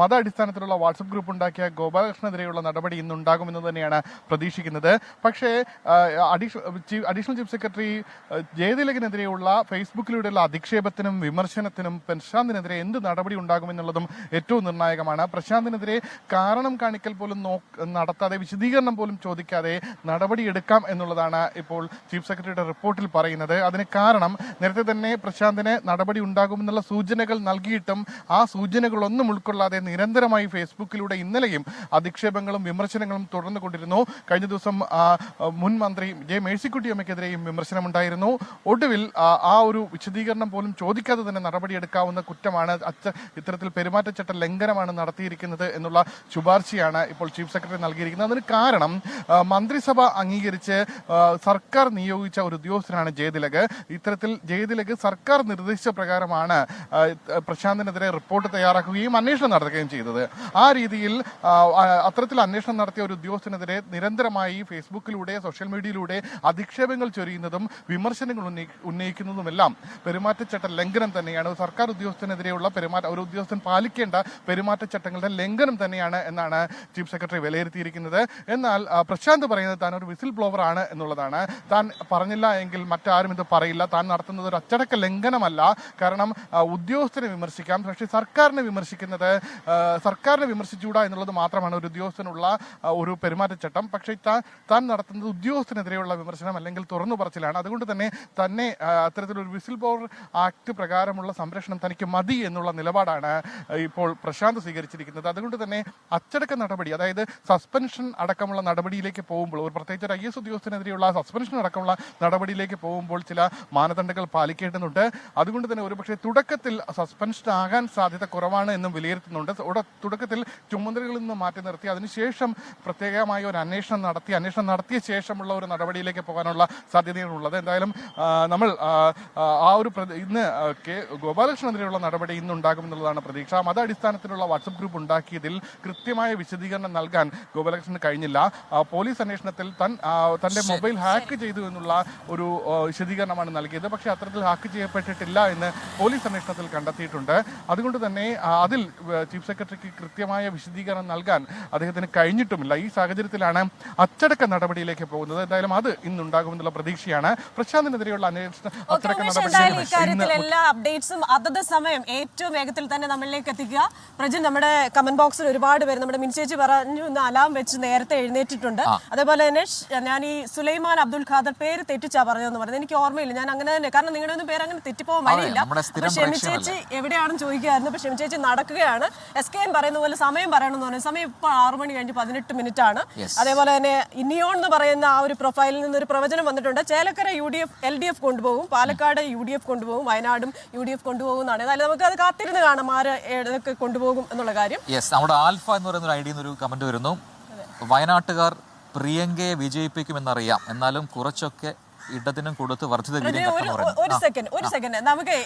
മത അടിസ്ഥാനത്തിലുള്ള വാട്സപ്പ് ഗ്രൂപ്പ് ഉണ്ടാക്കിയ ഗോപാലകൃഷ്ണനെതിരെയുള്ള നടപടി ഇന്നുണ്ടാകുമെന്ന് തന്നെയാണ് പ്രതീക്ഷിക്കുന്നത്. പക്ഷേ അഡീഷണൽ ചീഫ് സെക്രട്ടറി ജയതിലകിനെതിരെയുള്ള ഫേസ്ബുക്കിലൂടെയുള്ള അധിക്ഷേപത്തിനും വിമർശനത്തിനും പ്രശാന്തിനെതിരെ എന്ത് നടപടി ഉണ്ടാകുമെന്നുള്ളതും ഏറ്റവും നിർണായകമാണ്. പ്രശാന്തിനെതിരെ കാരണം കാണിക്കൽ പോലും നടത്താതെ, വിശദീകരണം പോലും ചോദിക്കാതെ നടപടിയെടുക്കാം എന്നുള്ളതാണ് ഇപ്പോൾ ചീഫ് സെക്രട്ടറിയുടെ റിപ്പോർട്ടിൽ പറയുന്നത്. അതിന് കാരണം നേരത്തെ തന്നെ പ്രശാന്തിന് നടപടി ഉണ്ടാകുമെന്നുള്ള സൂചനകൾ നൽകിയിട്ടും ആ സൂചനകളൊന്നും ഉൾക്കൊള്ളാതെ നിരന്തരമായി ഫേസ്ബുക്കിലൂടെ ഇന്നലെയും അധിക്ഷേപങ്ങളും വിമർശനങ്ങളും തുടർന്നുകൊണ്ടിരുന്നു. കഴിഞ്ഞ ദിവസം മുൻ മന്ത്രി മേഴ്സിക്കുട്ടിയമ്മയ്ക്കെതിരെയും വിമർശനമുണ്ടായിരുന്നു. ഒടുവിൽ ആ ഒരു വിശദീകരണം പോലും ചോദിക്കാതെ തന്നെ നടപടിയെടുക്കാവുന്ന കുറ്റമാണ്, ഇത്തരത്തിൽ പെരുമാറ്റച്ചട്ട ലംഘനമാണ് നടത്തിയിരിക്കുന്നത് എന്നുള്ള ശുപാർശയാണ് ഇപ്പോൾ ചീഫ് സെക്രട്ടറി നൽകിയിരിക്കുന്നത്. അതിന് കാരണം മന്ത്രിസഭ അംഗീകരിച്ച് സർക്കാർ നിയോഗിച്ച ഒരു ഉദ്യോഗസ്ഥനാണ് ജയതിലക്. ഇത്തരത്തിൽ ജയതിലക് സർക്കാർ നിർദ്ദേശിച്ച പ്രകാരമാണ് പ്രശാന്തിനെതിരെ റിപ്പോർട്ട് തയ്യാറാക്കുകയും അന്വേഷണം നടത്തുകയും ചെയ്തത്. ആ രീതിയിൽ അത്തരത്തിൽ അന്വേഷണം നടത്തിയ ഒരു ഉദ്യോഗസ്ഥനെതിരെ നിരന്തരമായി ഫേസ്ബുക്കിലൂടെ, സോഷ്യൽ മീഡിയയിലൂടെ അധിക്ഷേപങ്ങൾ ചൊരിയുന്നതും വിമർശനങ്ങൾ ഉന്നയിക്കുന്നതുമെല്ലാം പെരുമാറ്റച്ചട്ട ലംഘനം തന്നെയാണ്. സർക്കാർ ഉദ്യോഗസ്ഥനെതിരെയുള്ള ഒരു ഉദ്യോഗസ്ഥൻ പാലിക്കേണ്ട പെരുമാറ്റച്ചട്ടങ്ങളുടെ ലംഘനം തന്നെയാണ് എന്നാണ് ചീഫ് സെക്രട്ടറി വിലയിരുത്തിയിരിക്കുന്നത്. എന്നാൽ പ്രശാന്ത് പറയുന്നത് താൻ ഒരു വിസിൽ ബ്ലോവർ ആണ് എന്നുള്ളതാണ്. താൻ പറഞ്ഞില്ല എങ്കിൽ മറ്റാരും ഇത് പറയില്ല. താൻ നടത്തുന്നത് ഒരു അച്ചടക്ക ലംഘനമല്ല. കാരണം ഉദ്യോഗസ്ഥനെ വിമർശിക്കാം, പക്ഷേ സർക്കാരിനെ വിമർശിച്ചുകൂടാ എന്നുള്ളത് മാത്രമാണ് ഒരു ഉദ്യോഗസ്ഥനുള്ള ഒരു പെരുമാറ്റച്ചട്ടം. പക്ഷേ താൻ നടത്തുന്നത് ഉദ്യോഗസ്ഥനെതിരെയുള്ള വിമർശനം അല്ലെങ്കിൽ തുറന്നു പറച്ചിലാണ്. അതുകൊണ്ട് തന്നെ അത്തരത്തിലൊരു വിസിൽ ബ്ലോവർ ആക്ട് പ്രകാരമുള്ള സംരക്ഷണം തനിക്ക് മതി എന്നുള്ള നിലപാടാണ് ഇപ്പോൾ പ്രശാന്ത് സ്വീകരിച്ചിരിക്കുന്നത്. അതുകൊണ്ട് തന്നെ അച്ചടക്ക നടപടി, അതായത് സസ്പെൻഷൻ അടക്കമുള്ള നടപടിയിലേക്ക് പോകുമ്പോൾ, ഒരു പ്രത്യേകിച്ച് ഒരു IAS ഉദ്യോഗസ്ഥനെതിരെയുള്ള സസ്പെൻഷൻ അടക്കമുള്ള നടപടിയിലേക്ക് പോകുമ്പോൾ ചില മാനദണ്ഡങ്ങൾ പാലിക്കേണ്ടതുണ്ട്. അതുകൊണ്ട് തന്നെ ഒരുപക്ഷെ തുടക്കത്തിൽ സസ്പെൻഷൻ ആകാൻ സാധ്യത കുറവാണ് എന്നും വിലയിരുത്തുന്നുണ്ട്. തുടക്കത്തിൽ ചുമതലകളിൽ നിന്ന് മാറ്റി നിർത്തി അതിനുശേഷം പ്രത്യേകമായ ഒരു അന്വേഷണം നടത്തിയ ശേഷമുള്ള ഒരു നടപടിയിലേക്ക് പോകാനുള്ള സാധ്യതയാണുള്ളത്. എന്തായാലും നമ്മൾ ഇന്ന് ഗോപാലകൃഷ്ണനെതിരെയുള്ള നടപടി ഇന്നുണ്ടാകുമെന്നുള്ളതാണ് പ്രതീക്ഷ. മതാടിസ്ഥാനത്തിലുള്ള വാട്സപ്പ് ഗ്രൂപ്പ് ഉണ്ടാക്കിയതിൽ കൃത്യമായ വിശദീകരണം നൽകാൻ ഗോപാലകൃഷ്ണന് കഴിഞ്ഞില്ല. പോലീസ് അന്വേഷണത്തിൽ തന്റെ മൊബൈൽ ഹാക്ക് ചെയ്തു എന്നുള്ള ഒരു വിശദീകരണമാണ് നൽകിയത്. പക്ഷേ അത്തരത്തിൽ ഹാക്ക് ചെയ്യപ്പെട്ടിട്ടില്ല എന്ന് പോലീസ് അന്വേഷണത്തിൽ കണ്ടെത്തിയിട്ടുണ്ട്. അതുകൊണ്ട് തന്നെ അതിൽ ചീഫ് സെക്രട്ടറിക്ക് കൃത്യമായ വിശദീകരണം നൽകാൻ അദ്ദേഹത്തിന് കഴിഞ്ഞിട്ടുമില്ല. ഈ സാഹചര്യത്തിലാണ് അച്ചടക്ക നടപടിയിലേക്ക് പോകുന്നത്. എന്തായാലും അത് ഇന്നുണ്ടാകുമെന്നുള്ള പ്രതീക്ഷയാണ്. പ്രശാന്തിനെതിരെയുള്ള അന്വേഷണം അച്ചടക്ക ഇക്കാര്യത്തിൽ എല്ലാ അപ്ഡേറ്റ്സും അതത് സമയം ഏറ്റവും വേഗത്തിൽ തന്നെ നമ്മളിലേക്ക് എത്തിക്കുക. പ്രജിൻ, നമ്മുടെ കമന്റ് ബോക്സിൽ ഒരുപാട് പേര്, നമ്മുടെ മിനിച്ചേച്ചി പറഞ്ഞു ഇന്ന് അലാം വെച്ച് നേരത്തെ എഴുന്നേറ്റിട്ടുണ്ട്. അതേപോലെ തന്നെ ഞാൻ ഈ സുലൈമാൻ അബ്ദുൽ ഖാദർ പേര് തെറ്റിച്ചാ പറഞ്ഞതെന്ന് പറഞ്ഞത് എനിക്ക് ഓർമ്മയില്ല. ഞാൻ അങ്ങനെ തന്നെ, കാരണം നിങ്ങളുടെ ഒന്നും പേര് അങ്ങനെ തെറ്റിപ്പോകാൻ വഴിയില്ല. ഷെമിച്ചേച്ചി എവിടെയാണെന്ന് ചോദിക്കുകയായിരുന്നു. പക്ഷെ ഷെമിച്ചേച്ചി നടക്കുകയാണ്. SKN പറയുന്ന പോലെ സമയം പറയണമെന്ന് പറഞ്ഞു. സമയം ഇപ്പോൾ 6 മണി കഴിഞ്ഞ് 18 മിനിറ്റ് ആണ്. അതേപോലെ തന്നെ ഇനിയോൺ എന്ന് പറയുന്ന ആ ഒരു പ്രൊഫൈലിൽ നിന്നൊരു പ്രവചനം വന്നിട്ടുണ്ട്. ചേലക്കര LDF കൊണ്ടുപോകും, പാലക്കാട് UDF കൊണ്ടുപോകും, വയനാടും UDF കൊണ്ടുപോകും എന്നാണ്. എന്നാലും നമുക്ക് അത് കാത്തിരുന്ന് കാണാം ആര് ഏതൊക്കെ കൊണ്ടുപോകും എന്നുള്ള കാര്യം. നമ്മുടെ ആൽഫ എന്ന് പറയുന്ന ഒരു ഐഡിയിൽ നിന്നൊരു കമന്റ് വരുന്നു. വയനാട്ടുകാർ പ്രിയങ്കയെ വിജയിപ്പിക്കുമെന്നറിയാം, എന്നാലും കുറച്ചൊക്കെ ഇടതിനും കൊടുത്ത് വർദ്ധിത ഒരു സെക്കൻഡ് നമുക്ക്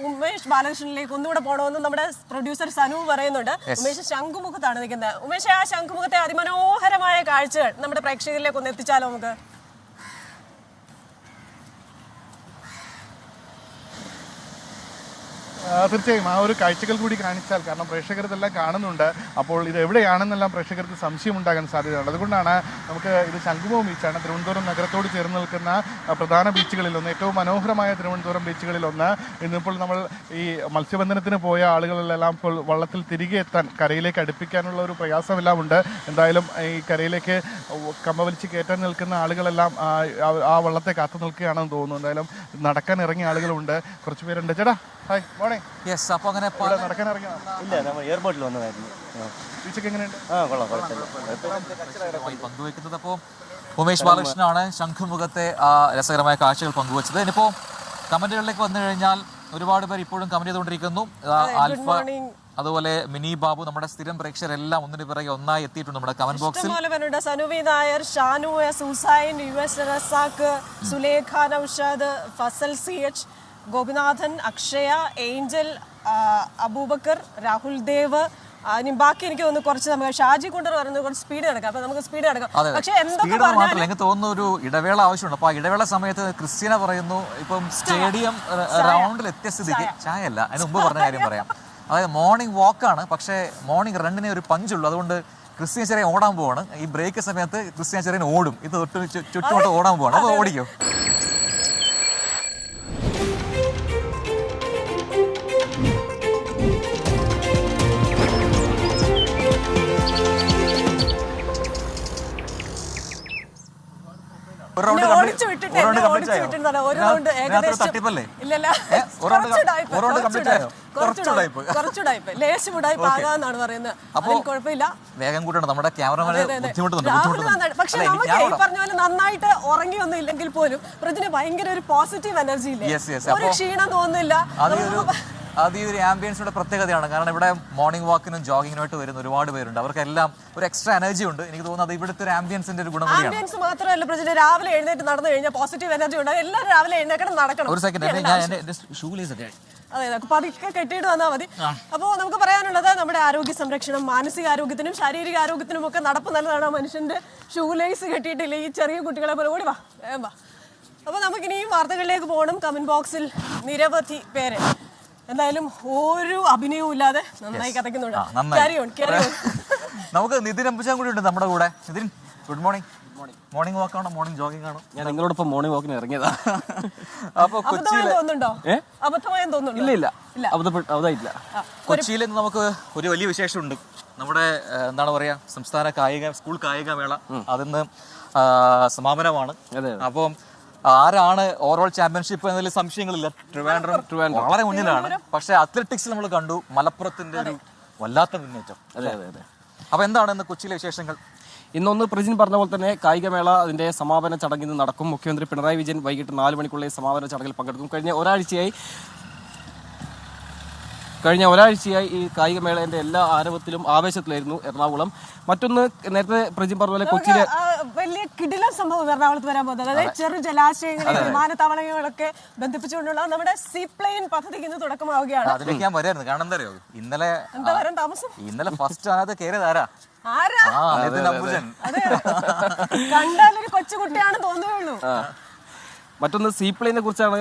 ഉമേഷ് ബാലകൃഷ്ണനിലേക്ക് ഒന്നുകൂടെ പോകണമെന്ന് നമ്മുടെ പ്രൊഡ്യൂസർ സനു പറയുന്നുണ്ട്. ഉമേഷ് ശംഖുമുഖത്താണ് നിൽക്കുന്നത്. ഉമേഷ്, ആ ശംഖുമുഖത്തെ അതിമനോഹരമായ കാഴ്ചകൾ നമ്മുടെ പ്രേക്ഷകരിലേക്ക് ഒന്ന് എത്തിച്ചാലോ നമുക്ക്? തീർച്ചയായും ആ ഒരു കാഴ്ചകൾ കൂടി കാണിച്ചാൽ, കാരണം പ്രേക്ഷകർ ഇതെല്ലാം കാണുന്നുണ്ട്, അപ്പോൾ ഇത് എവിടെയാണെന്നെല്ലാം പ്രേക്ഷകർക്ക് സംശയം ഉണ്ടാകാൻ സാധ്യതയുണ്ട്. അതുകൊണ്ടാണ് നമുക്ക് ഇത് ശംഖുമുഖം ബീച്ചാണ്, തിരുവനന്തപുരം നഗരത്തോട് ചേർന്ന് നിൽക്കുന്ന പ്രധാന ബീച്ചുകളിലൊന്ന്, ഏറ്റവും മനോഹരമായ തിരുവനന്തപുരം ബീച്ചുകളിലൊന്ന്. ഇന്നിപ്പോൾ നമ്മൾ ഈ മത്സ്യബന്ധനത്തിന് പോയ ആളുകളെല്ലാം ഇപ്പോൾ വള്ളത്തിൽ തിരികെ എത്താൻ, കരയിലേക്ക് അടുപ്പിക്കാനുള്ള ഒരു പ്രയാസമെല്ലാം ഉണ്ട്. എന്തായാലും ഈ കരയിലേക്ക് കമ്പ വലിച്ച് കയറ്റാൻ നിൽക്കുന്ന ആളുകളെല്ലാം ആ വള്ളത്തെ കാത്തു നിൽക്കുകയാണെന്ന് തോന്നുന്നു. എന്തായാലും നടക്കാൻ ഇറങ്ങിയ ആളുകളുണ്ട്, കുറച്ച് പേരുണ്ട്. ചേട്ടാ ഹായ്, മോർണിംഗ്. അപ്പോൾ അങ്ങനെ നടക്കാൻ ഇറങ്ങിയ എയർപോർട്ടിൽ വന്നതായിരുന്നു. ബീച്ചൊക്കെ എങ്ങനെയുണ്ട്? പങ്കുവെക്കുന്നത് അപ്പോൾ ഉമേഷ് ബാലകൃഷ്ണനാണ് ശംഖുമുഖത്തെ രസകരമായ കാഴ്ചകൾ പങ്കുവച്ചത്. ഇനിയിപ്പോൾ കമന്റുകളിലേക്ക് വന്നു കഴിഞ്ഞാൽ ഒരുപാട് പേർ ഇപ്പോഴും കമന്റ് ചെയ്തുകൊണ്ടിരിക്കുന്നു. ആൽഫ, അതുപോലെ മിനി ബാബു, നമ്മുടെ സ്ഥിരം പ്രേക്ഷകരെല്ലാം ഒന്നിനു പിറകെ ഒന്നായി എത്തിയിട്ടുണ്ട് നമ്മുടെ കമന്റ് ബോക്സിൽ. Sanuvi Nair, Shanu S, Hussain, US Razak, Sulekha Noushad, Fazal CH, Gopinathan, Akshaya, angel, Abubakar, Rahul Dev. ഇനി ബാക്കി എനിക്ക് തോന്നുന്നു കുറച്ച് നമുക്ക് ഷാജി കൊണ്ടർ പറയുന്നത് കുറച്ച് സ്പീഡ് കിടക്കാം. അപ്പൊ നമുക്ക് സ്പീഡ് കിടക്കാം. പക്ഷെ എന്തൊക്കെ പറഞ്ഞാലും എനിക്ക് തോന്നുന്നു ഒരു ഇടവേള ആവശ്യമുണ്ട്. അപ്പൊ ആ ഇടവേള സമയത്ത് ക്രിസ്റ്റീന പറയുന്നു, ഇപ്പം സ്റ്റേഡിയം റൗണ്ടിൽ എത്തിയ സ്ഥിതിക്ക് ചായ അല്ല, അതിന് മുമ്പ് പറഞ്ഞ കാര്യം പറയാം. അതായത് മോർണിംഗ് വാക്കാണ്, പക്ഷേ മോർണിംഗ് റണ്ണിനെ ഒരു പഞ്ചുള്ളൂ. അതുകൊണ്ട് ക്രിസ്റ്റീന ചെറിയ ഓടാൻ പോവാണ്. ഈ ബ്രേക്ക് സമയത്ത് ക്രിസ്റ്റീന ചെറിയ ഓടും, ഇത് ചുറ്റുമോട്ട് ഓടാൻ പോവാണ്. അപ്പോൾ ഓടിക്കോ. വേഗം കൂട്ടണം, നമ്മുടെ ക്യാമറമാന് ബുദ്ധിമുട്ടുന്നുണ്ട്. പക്ഷെ നമുക്ക് ഈ പറഞ്ഞ പോലെ നന്നായിട്ട് ഉറങ്ങിയൊന്നും ഇല്ലെങ്കിൽ പോലും പ്രതിന് ഭയങ്കര ഒരു പോസിറ്റീവ് എനർജി ഇല്ലേ, ഒരു ക്ഷീണം തോന്നുന്നില്ല. അത് ഈ ഒരു ആംബിയൻസിന്റെ പ്രത്യേകതയാണ്. കാരണം ഇവിടെ മോർണിംഗ് വാക്കിനും ജോഗിങ്ങിനുമായിട്ട് വരുന്ന ഒരുപാട് പേരുണ്ട്. അവർക്കെല്ലാം ഒരു എക്സ്ട്രാ എനർജി ഉണ്ട്. എനിക്ക് തോന്നുന്നത് ഇവിടുത്തെ ഒരു ആംബിയൻസിന്റെ ഒരു ഗുണം കൂടിയാണ്. ആംബിയൻസ് മാത്രമല്ല പ്രജന, രാവിലെ എഴുന്നേറ്റ് നടന്നു കഴിഞ്ഞാൽ പോസിറ്റീവ് എനർജി ഉണ്ട്. എല്ലാവരും രാവിലെ എഴുന്നേക്കണം, നടക്കണം. ഒരു സെക്കൻഡ്, ഞാൻ എന്റെ ഷൂലേസ് ഒക്കെ അതെ പതുക്കെ കെട്ടിയിട്ട് വന്നാൽ മതി. അപ്പോൾ നമുക്ക് പറയാനുള്ളത് നമ്മുടെ ആരോഗ്യ സംരക്ഷണം, മാനസികാരോഗ്യത്തിനും ശാരീരിക ആരോഗ്യത്തിനും ഒക്കെ നടപ്പ് നല്ലതാണ്. മനുഷ്യന്റെ ഷൂലേസ് കെട്ടിയിട്ടില്ല ഈ ചെറിയ കുട്ടികളെ പോലെ. ഓടി വാ, വേഗം വാ. അപ്പോൾ നമുക്കിനിയും വാർത്തകളിലേക്ക് പോകണം. കമന്റ് ബോക്സിൽ നിരവധി പേര് എന്തായാലും ഒരു അഭിനയവും ഇല്ലാതെ നന്നായി കഥയ്ക്കുന്നുണ്ട്. നമുക്ക് നിതിൻ അമ്പുചാൻ കൂടി ഉണ്ട് നമ്മുടെ കൂടെ. Nithin, good morning. Morning walk ആണോ മോർണിംഗ് ജോഗിംഗ് ആണോ? ഞാൻ നിങ്ങളോടൊപ്പം മോർണിംഗ് വാക്കിന് ഇറങ്ങിയതാ. അപ്പോൾ കൊച്ചിയിൽ തോന്നുന്നുണ്ടോ? അബദ്ധമായെന്ന് തോന്നുന്നുണ്ടോ? ഇല്ല അവതായിട്ടില്ല. കൊച്ചിയിൽ നിന്ന് നമുക്ക് ഒരു വലിയ വിശേഷമുണ്ട്. നമ്മുടെ എന്താണ് പറയാ സംസ്ഥാന സ്കൂൾ കായികമേള അതിന്ന് സമാപനമാണ്. അപ്പം ആരാണ് ഓവറോൾ ചാമ്പ്യൻഷിപ്പ് എന്നതിൽ സംശയങ്ങളില്ല. ട്രിവാൻഡ്രം വളരെ മുന്നിലാണ്. പക്ഷെ അത്ലറ്റിക്സിൽ നമ്മൾ കണ്ടു മലപ്പുറത്തിന്റെ ഒരു വല്ലാത്ത മുന്നേറ്റം. അതെ. അപ്പൊ എന്താണ് ഇന്ന് കൊച്ചിയിലെ വിശേഷങ്ങൾ? ഇന്നൊന്ന് പ്രജിൻ പറഞ്ഞ പോലെ തന്നെ കായികമേള അതിന്റെ സമാപന ചടങ്ങിൽ നടക്കും. മുഖ്യമന്ത്രി പിണറായി വിജയൻ വൈകിട്ട് 4 മണിക്കുള്ള ഈ സമാപന ചടങ്ങിൽ പങ്കെടുക്കും. കഴിഞ്ഞ ഒരാഴ്ചയായി ഈ കായികമേളയുടെ എല്ലാ ആരവത്തിലും ആവേശത്തിലായിരുന്നു എറണാകുളം. മറ്റൊന്ന് നേരത്തെ പ്രജിൻ പറഞ്ഞ പോലെ കൊച്ചിയിലെ വലിയ കിടിലം സംഭവം എറണാകുളത്ത് വരാൻ പോകുന്നത്, അതായത് ചെറു ജലാശയങ്ങൾ വിമാനത്താവളങ്ങളൊക്കെ ബന്ധിപ്പിച്ചുകൊണ്ടുള്ള നമ്മുടെ സീപ്ലെയിൻ പദ്ധതിക്ക് ഇന്ന് തുടക്കമാവുകയാണ്. അതിലേക്ക് ഞാൻ വരായിരുന്നു. കാരണം എന്താ അറിയോ, എന്താ വരാൻ താമസം? ഇന്നലെ ഫസ്റ്റ് അതിനകത്ത് കയറിയത് ആരാ? കണ്ടാലൊരു കൊച്ചുകുട്ടിയാണെന്ന് തോന്നുകയുള്ളൂ. മറ്റൊന്ന് സീപ്ലെയിനെ കുറിച്ചാണ്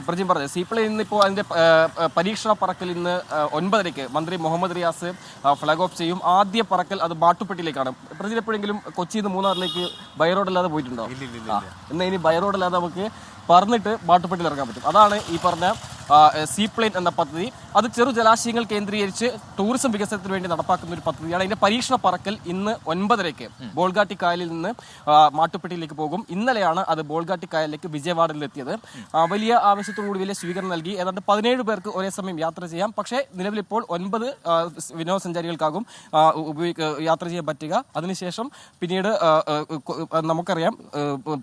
പ്രജിൻ പറഞ്ഞത്. സീപ്ലെയിൻ ഇപ്പോൾ അതിന്റെ പരീക്ഷണ പറക്കൽ ഇന്ന് 9:30 മന്ത്രി മുഹമ്മദ് റിയാസ് ഫ്ലാഗ് ഓഫ് ചെയ്യും. ആദ്യ പറക്കൽ അത് മാട്ടുപ്പെട്ടിയിലേക്കാണ്. പ്രജിൻ എപ്പോഴെങ്കിലും കൊച്ചിയിൽ നിന്ന് മൂന്നാറിലേക്ക് ബൈ റോഡല്ലാതെ പോയിട്ടുണ്ടോ? എന്നാൽ ഇനി ബൈ റോഡല്ലാതെ നമുക്ക് പറന്നിട്ട് മാട്ടുപ്പെട്ടിയിൽ ഇറങ്ങാൻ പറ്റും. അതാണ് ഈ പറഞ്ഞ സീപ്ലെയിൻ എന്ന പദ്ധതി. അത് ചെറു ജലാശയങ്ങൾ കേന്ദ്രീകരിച്ച് ടൂറിസം വികസനത്തിന് വേണ്ടി നടപ്പാക്കുന്ന ഒരു പദ്ധതിയാണ്. അതിന്റെ പരീക്ഷണ പറക്കൽ ഇന്ന് 9:30 ബോൾഗാട്ടി കായലിൽ നിന്ന് മാട്ടുപ്പെട്ടിയിലേക്ക് പോകും. ഇന്നലെയാണ് അത് ബോൾഗാട്ടി കായലിലേക്ക് വിജയവാഡയിലെത്തിയത്. വലിയ ആവേശത്തോടുകൂടി വലിയ സ്വീകരണം നൽകി. ഏതാണ്ട് 17 പേർക്ക് ഒരേ സമയം യാത്ര ചെയ്യാം. പക്ഷേ നിലവിലിപ്പോൾ 9 വിനോദസഞ്ചാരികൾക്കാകും യാത്ര ചെയ്യാൻ പറ്റുക. അതിനുശേഷം പിന്നീട് നമുക്കറിയാം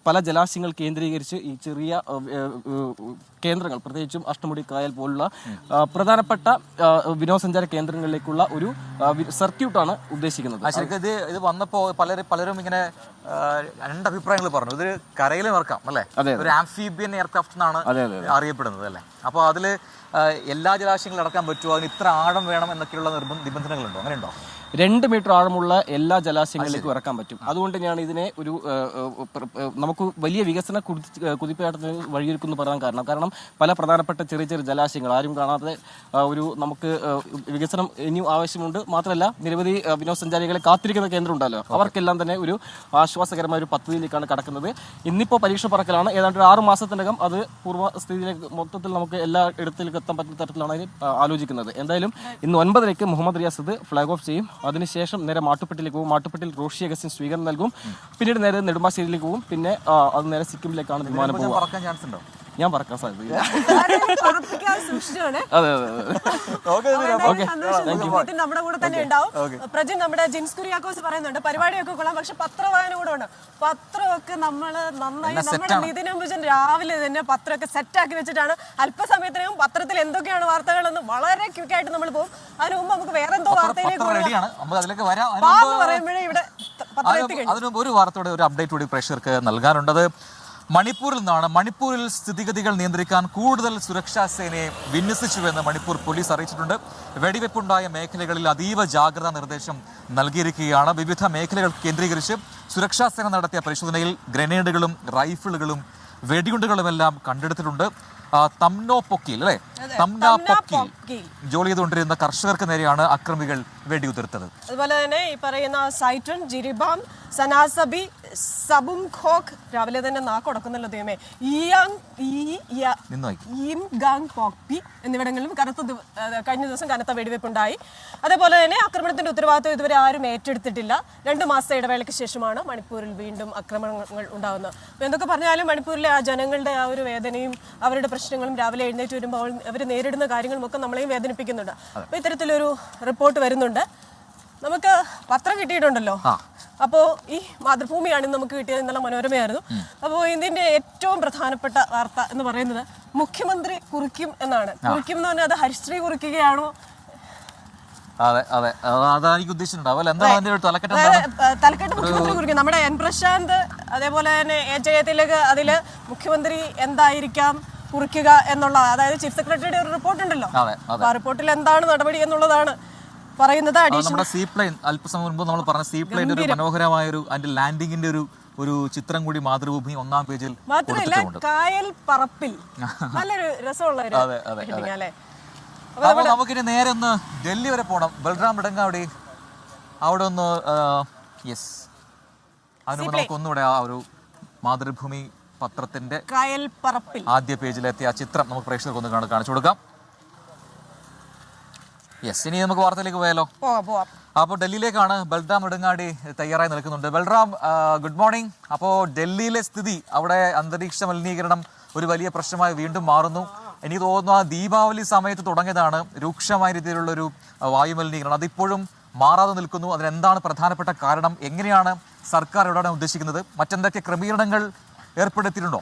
പല ജലാശയങ്ങൾ കേന്ദ്രീകരിച്ച് ഈ ചെറിയ കേന്ദ്രങ്ങൾ, പ്രത്യേകിച്ചും അഷ്ടമുടി കായൽ പോലുള്ള പ്രധാനപ്പെട്ട വിനോദസഞ്ചാര കേന്ദ്രങ്ങളിലേക്കുള്ള ഒരു സർക്യൂട്ടാണ് ഉദ്ദേശിക്കുന്നത്. ശരിക്കും ഇത് വന്നപ്പോൾ പലരും ഇങ്ങനെ രണ്ടഭിപ്രായങ്ങൾ പറഞ്ഞു. ഇത് കരയിലും ഇറക്കാം അല്ലേ? ഒരു ആംഫീബിയൻ എയർക്രാഫ്റ്റ് എന്നാണ് അറിയപ്പെടുന്നത് അല്ലേ? അപ്പോൾ അതില് എല്ലാ ജലാശയങ്ങളും ഇറക്കാൻ പറ്റുമോ? അതിന് ഇത്ര ആഴം വേണം എന്നൊക്കെയുള്ള നിബന്ധനകളുണ്ടോ? അങ്ങനെയുണ്ടോ? 2 മീറ്റർ ആഴമുള്ള എല്ലാ ജലാശയങ്ങളിലേക്കും ഇറക്കാൻ പറ്റും. അതുകൊണ്ട് തന്നെയാണ് ഇതിനെ ഒരു നമുക്ക് വലിയ വികസന കുതിപ്പേട്ടത്തിന് വഴിയൊരുക്കുന്നു പറയാൻ കാരണം പല പ്രധാനപ്പെട്ട ചെറിയ ചെറിയ ജലാശയങ്ങൾ ആരും കാണാതെ ഒരു നമുക്ക് വികസനം ഇനിയും ആവശ്യമുണ്ട്. മാത്രമല്ല നിരവധി വിനോദസഞ്ചാരികളെ കാത്തിരിക്കുന്ന കേന്ദ്രം ഉണ്ടല്ലോ, അവർക്കെല്ലാം തന്നെ ഒരു ആശ്വാസകരമായ ഒരു പദ്ധതിയിലേക്കാണ് കടക്കുന്നത്. ഇന്നിപ്പോൾ പരീക്ഷ പറക്കലാണ്. ഏതാണ്ട് 6 മാസത്തിനകം അത് പൂർവ്വസ്ഥിതിയിലേക്ക് മൊത്തത്തിൽ നമുക്ക് എല്ലാ ഇടത്തിലേക്ക് എത്താൻ പറ്റുന്ന തരത്തിലാണ് അതിന് ആലോചിക്കുന്നത്. എന്തായാലും ഇന്ന് 9:30 മുഹമ്മദ് റിയാസ് ഇത് ഫ്ലാഗ് ഓഫ് ചെയ്യും. അതിനുശേഷം നേരെ മാട്ടുപ്പെട്ടിലേക്ക് പോകും. മാട്ടുപ്പെട്ടിയിൽ റോഷി അഗസ്റ്റിൻ സ്വീകരണം നൽകും. പിന്നീട് നേരെ നെടുമ്പാശ്ശേരിയിലേക്ക് പോകും. പിന്നെ അത് നേരെ സിക്കിമിലേക്കാണ് വിമാനം പോകുക. ഞാൻ പറക്കാൻ സാധ്യത. നമ്മുടെ കൂടെ തന്നെ ഉണ്ടാവും പ്രജിൻ. നമ്മുടെ ജിൻസ് കുര്യാക്കോസ് പറയുന്നുണ്ട് പരിപാടിയൊക്കെ കൊള്ളാം, പക്ഷെ പത്രവായന കൂടെ ഉണ്ട്. പത്രമൊക്കെ നമ്മള് നന്നായി നമ്മുടെ നിതിനംബുജൻ രാവിലെ തന്നെ പത്രമൊക്കെ സെറ്റാക്കി വെച്ചിട്ടാണ്. അല്പസമയത്തിനകം പത്രത്തിൽ എന്തൊക്കെയാണ് വാർത്തകളെന്ന് വളരെ ക്വിക്കായിട്ട് നമ്മൾ പോകും. അതിന് മുമ്പ് നമുക്ക് വേറെ എന്തോ വാർത്തയിലേക്ക് പറയുമ്പോഴേ ഇവിടെ ഒരു വാർത്തയുടെ ഒരു അപ്ഡേറ്റ് കൂടി പ്രേക്ഷകർക്ക് നൽകാനുണ്ടത്. മണിപ്പൂരിൽ നിന്നാണ്. മണിപ്പൂരിൽ സ്ഥിതിഗതികൾ നിയന്ത്രിക്കാൻ കൂടുതൽ സുരക്ഷാ സേനയെ വിന്യസിച്ചുവെന്ന് മണിപ്പൂർ പോലീസ് അറിയിച്ചിട്ടുണ്ട്. വെടിവെപ്പുണ്ടായ മേഖലകളിൽ അതീവ ജാഗ്രതാ നിർദ്ദേശം നൽകിയിരിക്കുകയാണ്. വിവിധ മേഖലകൾ കേന്ദ്രീകരിച്ച് സുരക്ഷാ സേന നടത്തിയ പരിശോധനയിൽ ഗ്രനേഡുകളും റൈഫിളുകളും വെടിയുണ്ടുകളുമെല്ലാം കണ്ടെടുത്തിട്ടുണ്ട്. തംനോപൊക്കിയിൽ അല്ലെ തംനാപൊക്കിയിൽ ജോലി ചെയ്തുകൊണ്ടിരുന്ന കർഷകർക്ക് നേരെയാണ് അക്രമികൾ വെടിയുതിർത്തത്. അതുപോലെ തന്നെ ഈ പറയുന്ന സൈറ്റൺ, ജിരിബാം, സനാസബി, സബുംഖോക്ക് രാവിലെ തന്നെ നാക്കൊടക്കുന്നല്ലോ ദൈവമേ, എന്നിവിടങ്ങളിലും കഴിഞ്ഞ ദിവസം കനത്ത വെടിവെപ്പുണ്ടായി. അതേപോലെ തന്നെ ആക്രമണത്തിന്റെ ഉത്തരവാദിത്വം ഇതുവരെ ആരും ഏറ്റെടുത്തിട്ടില്ല. 2 മാസത്തെ ഇടവേളയ്ക്ക് ശേഷമാണ് മണിപ്പൂരിൽ വീണ്ടും ആക്രമണങ്ങൾ ഉണ്ടാകുന്നത്. അപ്പോൾ എന്തൊക്കെ പറഞ്ഞാലും മണിപ്പൂരിലെ ആ ജനങ്ങളുടെ ആ ഒരു വേദനയും അവരുടെ പ്രശ്നങ്ങളും രാവിലെ എഴുന്നേറ്റ് വരുമ്പോൾ അവർ നേരിടുന്ന കാര്യങ്ങളും ഒക്കെ നമ്മളെയും വേദനിപ്പിക്കുന്നുണ്ട്. അപ്പോൾ ഇത്തരത്തിലൊരു റിപ്പോർട്ട് വരുന്നുണ്ട്. നമുക്ക് പത്രം കിട്ടിയിട്ടുണ്ടല്ലോ. അപ്പോൾ ഈ മാതൃഭൂമിയാണ് നമുക്ക് കിട്ടിയത്. ഇന്നലെ മനോരമയായിരുന്നു. അപ്പോൾ ഇതിന്റെ ഏറ്റവും പ്രധാനപ്പെട്ട വാർത്ത എന്ന് പറയുന്നത് മുഖ്യമന്ത്രി കുറിക്കും എന്നാണ്. കുറിക്കും എന്ന് പറഞ്ഞാൽ അത് ഹരിശ്രീ കുറിക്കുകയാണോ? അതെ അതെ, അതായിരിക്കും ഉദ്ദേശിച്ചിട്ടുണ്ടാവും. തലക്കെട്ട് മുഖ്യമന്ത്രി കുറിക്കും. നമ്മുടെ എൻ പ്രശാന്ത് അതേപോലെ തന്നെ ജയത്തിലേക്ക് അതില് മുഖ്യമന്ത്രി എന്തായിരിക്കാം കുറിക്കുക എന്നുള്ള, അതായത് ചീഫ് സെക്രട്ടറിയുടെ ഒരു റിപ്പോർട്ട് ഉണ്ടല്ലോ, ആ റിപ്പോർട്ടിൽ എന്താണ് നടപടി എന്നുള്ളതാണ് പറയുന്നത്. നമ്മുടെ സീപ്ലെയിൻ അല്പസമയം മുൻപ് നമ്മൾ പറഞ്ഞ സീപ്ലെയിൻ ഒരു മനോഹരമായ ഒരു അതിന്റെ ലാൻഡിങ്ങിന്റെ ഒരു ചിത്രം കൂടി മാതൃഭൂമി 1-ാം പേജിൽ മാത്രമല്ല കായൽ പറപ്പിൽ നല്ലൊരു രസമുള്ള അല്ലേ. അപ്പോൾ നമുക്കിനി നേരെ ഒന്ന് ഡൽഹി വരെ പോകണം. ബൽറാം ഇടങ്ങാവടി അവിടെ ഒന്ന് യെസ് അതിന് മുമ്പ് നമുക്ക് ഒന്നുകൂടെ ആ ഒരു മാതൃഭൂമി പത്രത്തിന്റെ കായൽപ്പറപ്പിൽ ആദ്യ പേജിലെത്തിയ ആ ചിത്രം നമുക്ക് പ്രേക്ഷകർക്ക് ഒന്ന് കാണിച്ചു കൊടുക്കാം. യെസ്, ഇനി നമുക്ക് വാർത്തയിലേക്ക് പോയാലോ? പോവാം. അപ്പോൾ ഡൽഹിയിലേക്കാണ് ബൽറാം നെടുങ്ങാടി തയ്യാറായി നിൽക്കുന്നുണ്ട്. Balram, good morning. അപ്പോൾ ഡൽഹിയിലെ സ്ഥിതി, അവിടെ അന്തരീക്ഷ മലിനീകരണം ഒരു വലിയ പ്രശ്നമായി വീണ്ടും മാറുന്നു. എനിക്ക് തോന്നുന്നു ആ ദീപാവലി സമയത്ത് തുടങ്ങിയതാണ് രൂക്ഷമായ രീതിയിലുള്ളൊരു വായു മലിനീകരണം. അതിപ്പോഴും മാറാതെ നിൽക്കുന്നു. അതിനെന്താണ് പ്രധാനപ്പെട്ട കാരണം? എങ്ങനെയാണ് സർക്കാർ ഇടപെടാൻ ഉദ്ദേശിക്കുന്നത്? മറ്റെന്തൊക്കെ ക്രമീകരണങ്ങൾ ഏർപ്പെടുത്തിയിട്ടുണ്ടോ?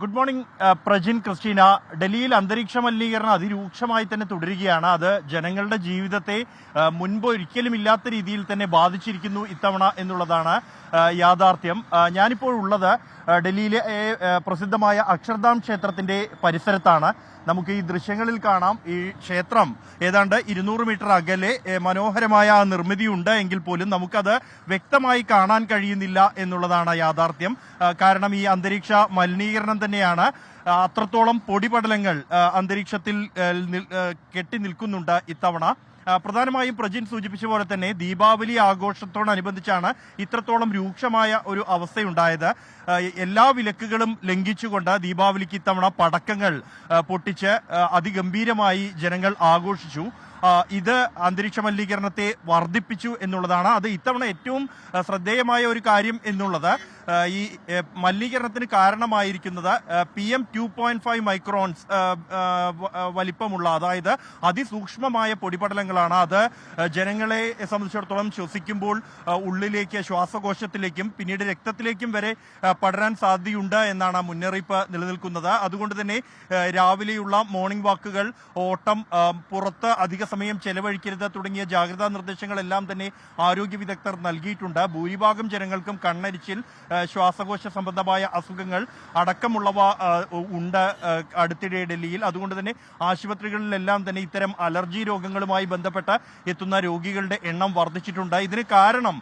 Good morning Prajin, Christina. ഡൽഹിയിൽ അന്തരീക്ഷ മലിനീകരണം അതിരൂക്ഷമായി തന്നെ തുടരുകയാണ്. അത് ജനങ്ങളുടെ ജീവിതത്തെ മുൻപ് ഒരിക്കലും ഇല്ലാത്ത രീതിയിൽ തന്നെ ബാധിച്ചിരിക്കുന്നു ഇത്തവണ എന്നുള്ളതാണ് യാഥാർത്ഥ്യം. ഞാനിപ്പോൾ ഉള്ളത് ഡൽഹിയിലെ പ്രസിദ്ധമായ അക്ഷർധാം ക്ഷേത്രത്തിന്റെ പരിസരത്താണ്. നമുക്ക് ഈ ദൃശ്യങ്ങളിൽ കാണാം, ഈ ക്ഷേത്രം ഏതാണ്ട് 200 മീറ്റർ അകലെ മനോഹരമായ ആ നിർമ്മിതിയുണ്ട് എങ്കിൽ പോലും നമുക്കത് വ്യക്തമായി കാണാൻ കഴിയുന്നില്ല എന്നുള്ളതാണ് യാഥാർത്ഥ്യം. കാരണം ഈ അന്തരീക്ഷ മലിനീകരണം തന്നെയാണ്. അത്രത്തോളം പൊടിപടലങ്ങൾ അന്തരീക്ഷത്തിൽ കെട്ടി നിൽക്കുന്നുണ്ട് ഇത്തവണ. പ്രധാനമായും പ്രജിൻ സൂചിപ്പിച്ച പോലെ തന്നെ ദീപാവലി ആഘോഷത്തോടനുബന്ധിച്ചാണ് ഇത്രത്തോളം രൂക്ഷമായ ഒരു അവസ്ഥയുണ്ടായത്. എല്ലാ വിലക്കുകളും ലംഘിച്ചുകൊണ്ട് ദീപാവലിക്ക് ഇത്തവണ പടക്കങ്ങൾ പൊട്ടിച്ച് അതിഗംഭീരമായി ജനങ്ങൾ ആഘോഷിച്ചു. ഇത് അന്തരീക്ഷ മലിനീകരണത്തെ വർദ്ധിപ്പിച്ചു എന്നുള്ളതാണ്. അത് ഇത്തവണ ഏറ്റവും ശ്രദ്ധേയമായ ഒരു കാര്യം എന്നുള്ളത് ഈ മലിനീകരണത്തിന് കാരണമായിരിക്കുന്നത് PM 2.5 മൈക്രോൺസ് വലിപ്പമുള്ള, അതായത് അതിസൂക്ഷ്മമായ പൊടിപടലങ്ങളാണ്. അത് ജനങ്ങളെ സംബന്ധിച്ചിടത്തോളം ശ്വസിക്കുമ്പോൾ ഉള്ളിലേക്ക്, ശ്വാസകോശത്തിലേക്കും പിന്നീട് രക്തത്തിലേക്കും വരെ പടരാൻ സാധ്യതയുണ്ട് എന്നാണ് മുന്നറിയിപ്പ് നിലനിൽക്കുന്നത്. അതുകൊണ്ട് തന്നെ രാവിലെയുള്ള മോർണിംഗ് വാക്കുകൾ, ഓട്ടം, പുറത്ത് അധിക സമയം ചെലവഴിക്കരുത് തുടങ്ങിയ ജാഗ്രതാ നിർദ്ദേശങ്ങളെല്ലാം തന്നെ ആരോഗ്യ വിദഗ്ധർ നൽകിയിട്ടുണ്ട്. ഭൂരിഭാഗം ജനങ്ങൾക്കും കണ്ണരിച്ചിൽ, ശ്വാസകോശ സംബന്ധമായ അസുഖങ്ങൾ അടക്കമുള്ളവ ഉണ്ട് അടുത്തിടെ ഡൽഹിയിൽ. അതുകൊണ്ട് തന്നെ ആശുപത്രികളിലെല്ലാം തന്നെ ഇത്തരം അലർജി രോഗങ്ങളുമായി ബന്ധപ്പെട്ട് എത്തുന്ന രോഗികളുടെ എണ്ണം വർദ്ധിച്ചിട്ടുണ്ട്. ഇതിന് കാരണം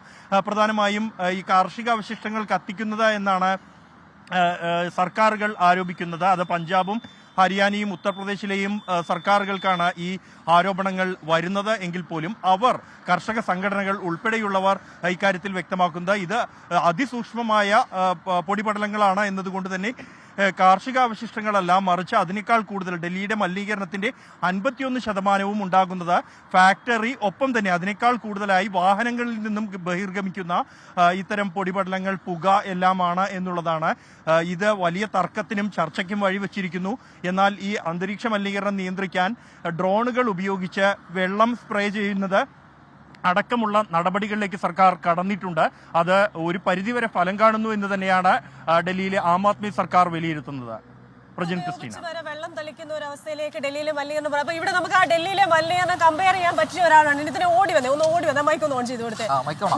പ്രധാനമായും ഈ കാർഷിക അവശിഷ്ടങ്ങൾ കത്തിക്കുന്നത് എന്നാണ് സർക്കാരുകൾ ആരോപിക്കുന്നത്. അത് പഞ്ചാബും ഹരിയാനയും ഉത്തർപ്രദേശിലെയും സർക്കാരുകൾക്കാണ് ഈ ആരോപണങ്ങൾ വരുന്നത് എങ്കിൽ പോലും അവർ, കർഷക സംഘടനകൾ ഉൾപ്പെടെയുള്ളവർ ഇക്കാര്യത്തിൽ വ്യക്തമാക്കുന്നത് ഇത് അതിസൂക്ഷ്മമായ പൊടിപടലങ്ങളാണ് എന്നതുകൊണ്ട് തന്നെ കാർഷിക അവശിഷ്ടങ്ങളല്ല, മറിച്ച് അതിനേക്കാൾ കൂടുതൽ ഡൽഹിയുടെ മലിനീകരണത്തിന്റെ 51% ഉണ്ടാകുന്നത് ഫാക്ടറി, ഒപ്പം തന്നെ അതിനേക്കാൾ കൂടുതലായി വാഹനങ്ങളിൽ നിന്നും ബഹിർഗമിക്കുന്ന ഇത്തരം പൊടിപടലങ്ങൾ, പുക എല്ലാമാണ് എന്നുള്ളതാണ്. ഇത് വലിയ തർക്കത്തിനും ചർച്ചയ്ക്കും വഴിവെച്ചിരിക്കുന്നു. എന്നാൽ ഈ അന്തരീക്ഷ മലിനീകരണം നിയന്ത്രിക്കാൻ ഡ്രോണുകൾ ഉപയോഗിച്ച് വെള്ളം സ്പ്രേ ചെയ്യുന്നത് അടക്കമുള്ള നടപടികളിലേക്ക് സർക്കാർ കടന്നിട്ടുണ്ട്. അത് ഒരു പരിധിവരെ ഫലം കാണുന്നു എന്ന് തന്നെയാണ് ഡൽഹിയിലെ ആം ആദ്മി സർക്കാർ വിലയിരുത്തുന്നത്. പ്രജിൻ, ക്രിസ്റ്റീന. വെള്ളം തളിക്കുന്ന ഒരു അവസ്ഥയിലേക്ക് ഡൽഹിയിലെ മലിനീകരണം പറയാം. അപ്പൊ ഇവിടെ നമുക്ക് ആ ഡൽഹിയിലെ മലിനീകരണം കമ്പയർ ചെയ്യാൻ പറ്റിയ ഒരാളാണ്. ഇതിന് ഓടി വന്നേ മൈക്ക് ഒന്ന് ഓൺ ചെയ്ത് കൊടുത്തേ.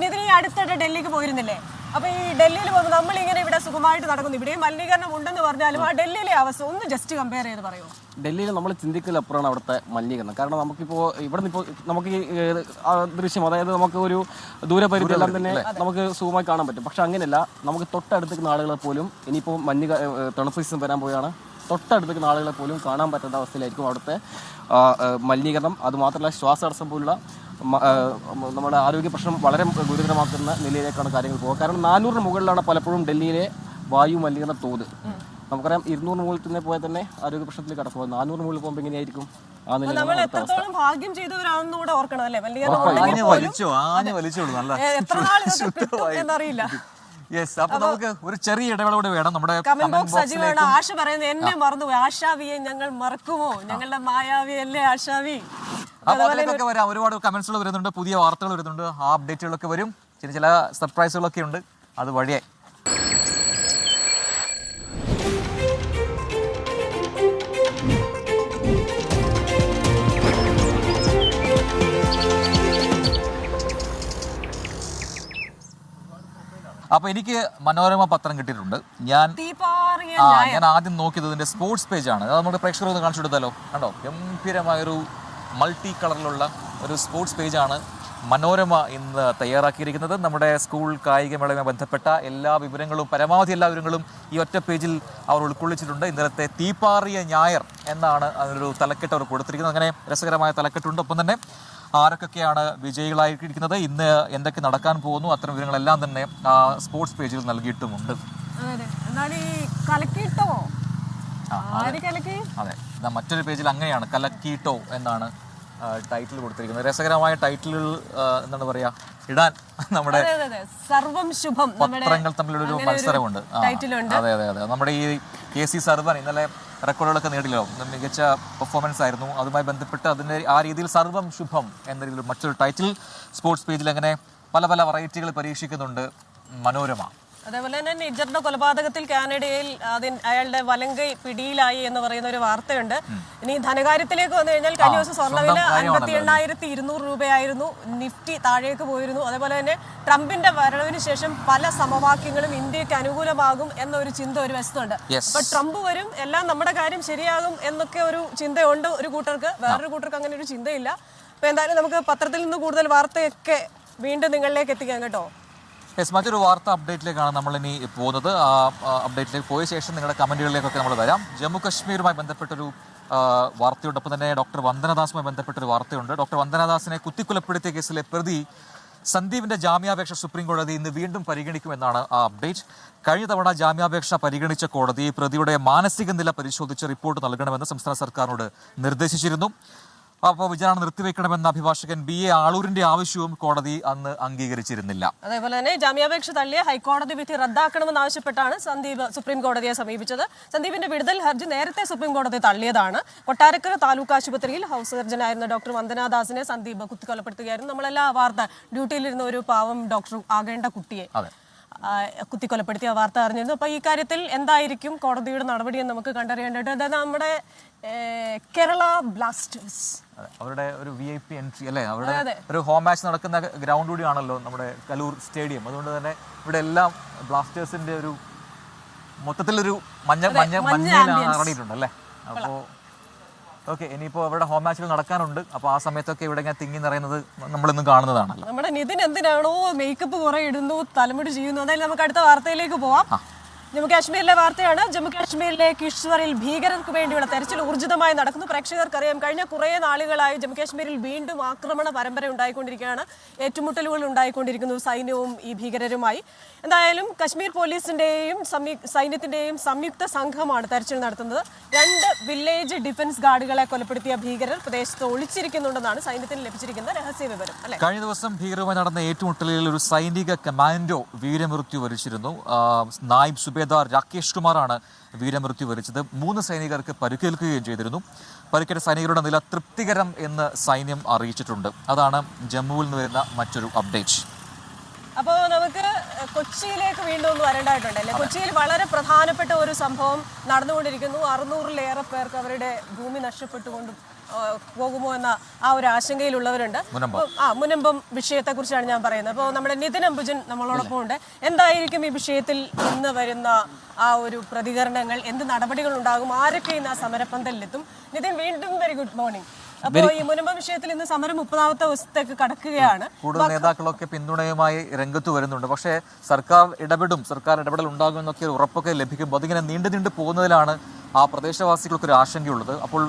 ഇതിന് ഈ അടുത്തിടെ ഡൽഹിക്ക് പോയിരുന്നില്ലേ? അപ്പൊ ഈ ഡൽഹിയിൽ പോകുമ്പോൾ നമ്മളിങ്ങനെ ഇവിടെ സുഖമായിട്ട് നടക്കുന്നു, ഇവിടെയും മലിനീകരണം ഉണ്ടെന്ന് പറഞ്ഞാലും ആ ഡൽഹിയിലെ അവസ്ഥ ഒന്ന് ജസ്റ്റ് കമ്പയർ ചെയ്ത് പറയുമോ? ഡൽഹിയിൽ നമ്മൾ ചിന്തിക്കലപ്പുറമാണ് അവിടുത്തെ മലിനീകരണം. കാരണം നമുക്കിപ്പോൾ ഇവിടെ നിന്ന് ഇപ്പോൾ നമുക്ക് ഈ ദൃശ്യം, അതായത് നമുക്ക് ഒരു ദൂരപരിധി എല്ലാം തന്നെ നമുക്ക് സുഖമായി കാണാൻ പറ്റും. പക്ഷെ അങ്ങനെയല്ല, നമുക്ക് തൊട്ടടുത്തേക്കുന്ന ആളുകളെ പോലും, ഇനിയിപ്പോൾ തണുപ്പ് സീസൺ വരാൻ പോയാണ്, തൊട്ടടുത്തേക്കുന്ന ആളുകളെ പോലും കാണാൻ പറ്റാത്ത അവസ്ഥയിലായിരിക്കും അവിടുത്തെ മലിനീകരണം. അതുമാത്രമല്ല, ശ്വാസതടസ്സം പോലുള്ള നമ്മുടെ ആരോഗ്യ പ്രശ്നം വളരെ ഗുരുതരമാക്കുന്ന നിലയിലേക്കാണ് കാര്യങ്ങൾ പോകുക. കാരണം 400 മുകളിലാണ് പലപ്പോഴും ഡൽഹിയിലെ വായു മലിനീകരണ തോത്. നമുക്കറിയാം 200 മുകളിൽ തന്നെ പോയാൽ തന്നെ ആരോഗ്യ പ്രശ്നത്തിലേക്ക് കടക്കുക. 400 മുകളിൽ പോകുമ്പോൾ എങ്ങനെയായിരിക്കും ആ എത്രത്തോളം ഭാഗ്യം ചെയ്തവരാണെന്ന് കൂടെ ഓർക്കണം അല്ലേ? എന്നറിയില്ല. അപ്പൊ നമുക്ക് ഒരു ചെറിയ ഇടവേളയോടെ വേണം. നമ്മുടെ കമന്റ് ബോക്സ് സജീവമാണ്. ആശ പറയുന്നത് എന്നെ മറന്നുപോയി, ആശാവിയെ ഞങ്ങൾ മറക്കുമോ? ഞങ്ങളുടെ മായാവിയല്ലേ ആശാവി? അപ്പൊ അതിലേക്കൊക്കെ വരാം. ഒരുപാട് കമന്റ്സുകൾ വരുന്നുണ്ട്, പുതിയ വാർത്തകൾ വരുന്നുണ്ട്, ആ അപ്ഡേറ്റുകളൊക്കെ വരും. ചില സർപ്രൈസുകളൊക്കെ ഉണ്ട്, അത് വഴിയായി. അപ്പൊ എനിക്ക് മനോരമ പത്രം കിട്ടിയിട്ടുണ്ട്. ഞാൻ ആദ്യം നോക്കിയത് ഇതിന്റെ സ്പോർട്സ് പേജാണ്. അത് നമ്മുടെ പ്രേക്ഷകർ ഒന്ന് കാണിച്ചു കൊടുത്താലോ? കണ്ടോ, ഗംഭീരമായൊരു മൾട്ടി കളറിലുള്ള ഒരു സ്പോർട്സ് പേജാണ് മനോരമ ഇന്ന് തയ്യാറാക്കിയിരിക്കുന്നത്. നമ്മുടെ സ്കൂൾ കായികമേളയുമായി ബന്ധപ്പെട്ട എല്ലാ വിവരങ്ങളും, പരമാവധി എല്ലാ വിവരങ്ങളും ഈ ഒറ്റ പേജിൽ അവർ ഉൾക്കൊള്ളിച്ചിട്ടുണ്ട്. ഇന്നലത്തെ തീപ്പാറിയ ഞായർ എന്നാണ് അതിനൊരു തലക്കെട്ട് അവർ കൊടുത്തിരിക്കുന്നത്. അങ്ങനെ രസകരമായ തലക്കെട്ടുണ്ട്. ഒപ്പം തന്നെ ആരൊക്കെയാണ് വിജയികളായിരിക്കുന്നത്, ഇന്ന് എന്തൊക്കെ നടക്കാൻ പോകുന്നു, അത്തരം വിവരങ്ങളെല്ലാം തന്നെ സ്പോർട്സ് പേജിൽ നൽകിയിട്ടുമുണ്ട്. എന്താണ് ഈ കലക്കിട്ടോ? അതെ, മറ്റൊരു പേജിൽ അങ്ങനെയാണ് കലക്കീട്ടോ എന്നാണ് ടൈറ്റിൽ കൊടുത്തിരിക്കുന്നത്. രസകരമായ ടൈറ്റിലുകൾ എന്താണ് പറയാ ഇടാൻ നമ്മുടെ സർവം ശുഭം പത്രങ്ങൾ തമ്മിലൊരു മത്സരമുണ്ട്. അതെ അതെ അതെ, നമ്മുടെ ഈ KC സർവൻ ഇന്നലെ റെക്കോർഡുകളൊക്കെ നേടില്ലോ, മികച്ച പെർഫോമൻസ് ആയിരുന്നു. അതുമായി ബന്ധപ്പെട്ട് അതിൻ്റെ ആ രീതിയിൽ സർവം ശുഭം എന്ന രീതിയിൽ മറ്റൊരു ടൈറ്റിൽ സ്പോർട്സ് പേജിൽ അങ്ങനെ പല പല വെറൈറ്റികൾ പരീക്ഷിക്കുന്നുണ്ട് മനോരമ. അതേപോലെ തന്നെ നിജറിന്റെ കൊലപാതകത്തിൽ കാനഡയിൽ അയാളുടെ വലങ്കൈ പിടിയിലായി എന്ന് പറയുന്ന ഒരു വാർത്തയുണ്ട്. ഇനി ധനകാര്യത്തിലേക്ക് വന്നു കഴിഞ്ഞാൽ കഴിഞ്ഞ ദിവസം സ്വർണ്ണവില 58,200 രൂപയായിരുന്നു. നിഫ്റ്റി താഴേക്ക് പോയിരുന്നു. അതേപോലെ തന്നെ ട്രംപിന്റെ വരവിന് ശേഷം പല സമവാക്യങ്ങളും ഇന്ത്യക്ക് അനുകൂലമാകും എന്നൊരു ചിന്ത ഒരു വശത്തുണ്ട്. അപ്പൊ ട്രംപ് വരും, എല്ലാം നമ്മുടെ കാര്യം ശരിയാകും എന്നൊക്കെ ഒരു ചിന്തയുണ്ട് ഒരു കൂട്ടർക്ക്. വേറൊരു കൂട്ടർക്ക് അങ്ങനെ ഒരു ചിന്തയില്ല. അപ്പൊ എന്തായാലും നമുക്ക് പത്രത്തിൽ നിന്ന് കൂടുതൽ വാർത്തയൊക്കെ വീണ്ടും നിങ്ങളിലേക്ക് എത്തിക്കാം കേട്ടോ. മറ്റൊരു വാർത്താ അപ്ഡേറ്റിലേക്കാണ് നമ്മളിനി പോകുന്നത്. ആ അപ്ഡേറ്റിലേക്ക് പോയ ശേഷം നിങ്ങളുടെ കമൻറ്റുകളിലേക്കൊക്കെ നമ്മൾ വരാം. ജമ്മു കശ്മീരുമായി ബന്ധപ്പെട്ടൊരു വാർത്തയോടൊപ്പം തന്നെ ഡോക്ടർ വന്ദനദാസുമായി ബന്ധപ്പെട്ടൊരു വാർത്തയുണ്ട്. ഡോക്ടർ വന്ദനദാസിനെ കുത്തിക്കൊലപ്പെടുത്തിയ കേസിലെ പ്രതി സന്ദീപിന്റെ ജാമ്യാപേക്ഷ സുപ്രീം കോടതി ഇന്ന് വീണ്ടും പരിഗണിക്കുമെന്നാണ് ആ അപ്ഡേറ്റ്. കഴിഞ്ഞ തവണ ജാമ്യാപേക്ഷ പരിഗണിച്ച കോടതി പ്രതിയുടെ മാനസിക നില പരിശോധിച്ച് റിപ്പോർട്ട് നൽകണമെന്ന് സംസ്ഥാന സർക്കാരിനോട് നിർദ്ദേശിച്ചിരുന്നു. അപ്പോൾ വിചാരണ നിർത്തിവെക്കണമെന്ന അഭിഭാഷകൻ BA ആളൂരിന്റെ ആവശ്യവും കോടതി അന്ന് അംഗീകരിച്ചിരുന്നില്ല. അതേപോലെ തന്നെ ജാമ്യാപേക്ഷ തള്ളിയ ഹൈക്കോടതി വിധി റദ്ദാക്കണമെന്നാവശ്യപ്പെട്ടാണ് സന്ദീപ് സുപ്രീം കോടതിയെ സമീപിച്ചത്. സന്ദീപിന്റെ വിടുതൽ ഹർജി നേരത്തെ സുപ്രീം കോടതി തള്ളിയതാണ്. കൊട്ടാരക്കര താലൂക്ക് ആശുപത്രിയിൽ ഹൗസ് സർജനായിരുന്ന ഡോക്ടർ വന്ദനാദാസിനെ സന്ദീപ് കുത്തിക്കൊലപ്പെടുത്തുകയായിരുന്നു. നമ്മളെല്ലാ വാർത്ത ഡ്യൂട്ടിയിലിരുന്ന ഒരു പാവം ഡോക്ടർ ആകേണ്ട കുട്ടിയെ കുത്തിക്കൊലപ്പെടുത്തിയ വാർത്ത അറിഞ്ഞിരുന്നു. അപ്പൊ ഈ കാര്യത്തിൽ എന്തായിരിക്കും കോടതിയുടെ നടപടിയെന്ന് നമുക്ക് കണ്ടറിയേണ്ടത്. അതായത് നമ്മുടെ കേരള ബ്ലാസ്റ്റേഴ്സ് അവരുടെ ഒരു VIP എൻട്രി അല്ലേ, അവരുടെ ഒരു ഹോം മാച്ച് നടക്കുന്ന ഗ്രൗണ്ട് കൂടിയാണല്ലോ നമ്മുടെ കലൂർ സ്റ്റേഡിയം. അതുകൊണ്ട് തന്നെ ഇവിടെ എല്ലാം ബ്ലാസ്റ്റേഴ്സിന്റെ ഒരു മൊത്തത്തിലൊരു മഞ്ഞിട്ടുണ്ട് അല്ലേ. അപ്പോൾ ഓക്കെ, ഇനിയിപ്പോൾ അവരുടെ ഹോം മാച്ചുകൾ നടക്കാനുണ്ട്. അപ്പോൾ ആ സമയത്തൊക്കെ ഇവിടെ ഇങ്ങനെ തിങ്ങി നിറയുന്നത് നമ്മളിന്നും കാണുന്നതാണല്ലോ. നമ്മുടെ നിതിൻ എന്തിനാണോ മേക്കപ്പ് കുറെ ഇടുന്നു, തലമുടി ചെയ്യുന്നു. അതായത് നമുക്ക് അടുത്ത വാർത്തയിലേക്ക് പോവാം. ജമ്മു കാശ്മീരിലെ വാർത്തയാണ്. ജമ്മു കാശ്മീരിലെ കിഷ്ത്വറിൽ ഭീകരർക്ക് വേണ്ടിയുള്ള തെരച്ചിൽ ഊർജിതമായി നടക്കുന്നു. പ്രേക്ഷകർക്കറിയാം, കഴിഞ്ഞ കുറേ നാളുകളായി ജമ്മു കാശ്മീരിൽ വീണ്ടും ആക്രമണ പരമ്പര ഉണ്ടായിക്കൊണ്ടിരിക്കുകയാണ്. ഏറ്റുമുട്ടലുകൾ ഉണ്ടായിക്കൊണ്ടിരിക്കുന്നു സൈന്യവും ഈ ഭീകരരുമായി. എന്തായാലും കശ്മീർ പോലീസിന്റെയും സൈന്യത്തിന്റെയും സംയുക്ത സംഘമാണ് തെരച്ചിൽ നടത്തുന്നത്. 2 വില്ലേജ് ഡിഫൻസ് ഗാർഡുകളെ കൊലപ്പെടുത്തിയ ഭീകരർ പ്രദേശത്ത് ഒളിച്ചിരിക്കുന്നുണ്ടെന്നാണ് സൈന്യത്തിന് ലഭിച്ചിരിക്കുന്ന രഹസ്യ വിവരം. അല്ലെ, കഴിഞ്ഞ ദിവസം ഭീകരരുമായി നടന്ന ഏറ്റുമുട്ടലിൽ ഒരു സൈനിക കമാൻഡോ വീരമൃത്യു വരിച്ചിരുന്നു. നായിബ് സുബേദാർ രാകേഷ് കുമാറാണ് വീരമൃത്യു വരിച്ചത്. 3 സൈനികർക്ക് പരിക്കേൽക്കുകയും ചെയ്തിരുന്നു. പരിക്കേറ്റ സൈനികരുടെ നില തൃപ്തികരം എന്ന് സൈന്യം അറിയിച്ചിട്ടുണ്ട്. അതാണ് ജമ്മുവിൽ നിന്ന് വരുന്ന മറ്റൊരു അപ്ഡേറ്റ്. അപ്പോൾ നമുക്ക് കൊച്ചിയിലേക്ക് വീണ്ടും ഒന്ന് വരേണ്ടതായിട്ടുണ്ട് അല്ലേ. കൊച്ചിയിൽ വളരെ പ്രധാനപ്പെട്ട ഒരു സംഭവം നടന്നുകൊണ്ടിരിക്കുന്നു. 600-ലേറെ പേർക്ക് അവരുടെ ഭൂമി നഷ്ടപ്പെട്ടുകൊണ്ട് പോകുമോ എന്ന ആ ഒരു ആശങ്കയിലുള്ളവരുണ്ട്. മുനമ്പം വിഷയത്തെ കുറിച്ചാണ് ഞാൻ പറയുന്നത്. അപ്പോൾ നമ്മുടെ നിതിൻ അംബുജൻ നമ്മളോടൊപ്പം ഉണ്ട്. എന്തായിരിക്കും ഈ വിഷയത്തിൽ ഇന്ന് വരുന്ന ആ ഒരു പ്രതികരണങ്ങൾ, എന്ത് നടപടികൾ ഉണ്ടാകും, ആരൊക്കെ ഇന്ന് ആ സമരപ്പന്തലിലെത്തും? നിതിൻ, വീണ്ടും വെരി ഗുഡ് മോർണിംഗ്. അപ്പോൾ ഈ മുനമ്പം വിഷയത്തിൽ ഇന്ന് സമരം 30ാമത്തെ ദിവസത്തേക്ക് കടക്കുകയാണ്. കൂടുതൽ നേതാക്കളൊക്കെ പിന്തുണയുമായി രംഗത്ത് വരുന്നുണ്ട്. പക്ഷേ സർക്കാർ ഇടപെടൽ ഉണ്ടാകും എന്നൊക്കെ ഒരു ഉറപ്പൊക്കെ ലഭിക്കുമ്പോൾ അതിങ്ങനെ നീണ്ടു പോകുന്നതിലാണ് ആ പ്രദേശവാസികൾക്കൊരു ആശങ്കയുള്ളത്. അപ്പോൾ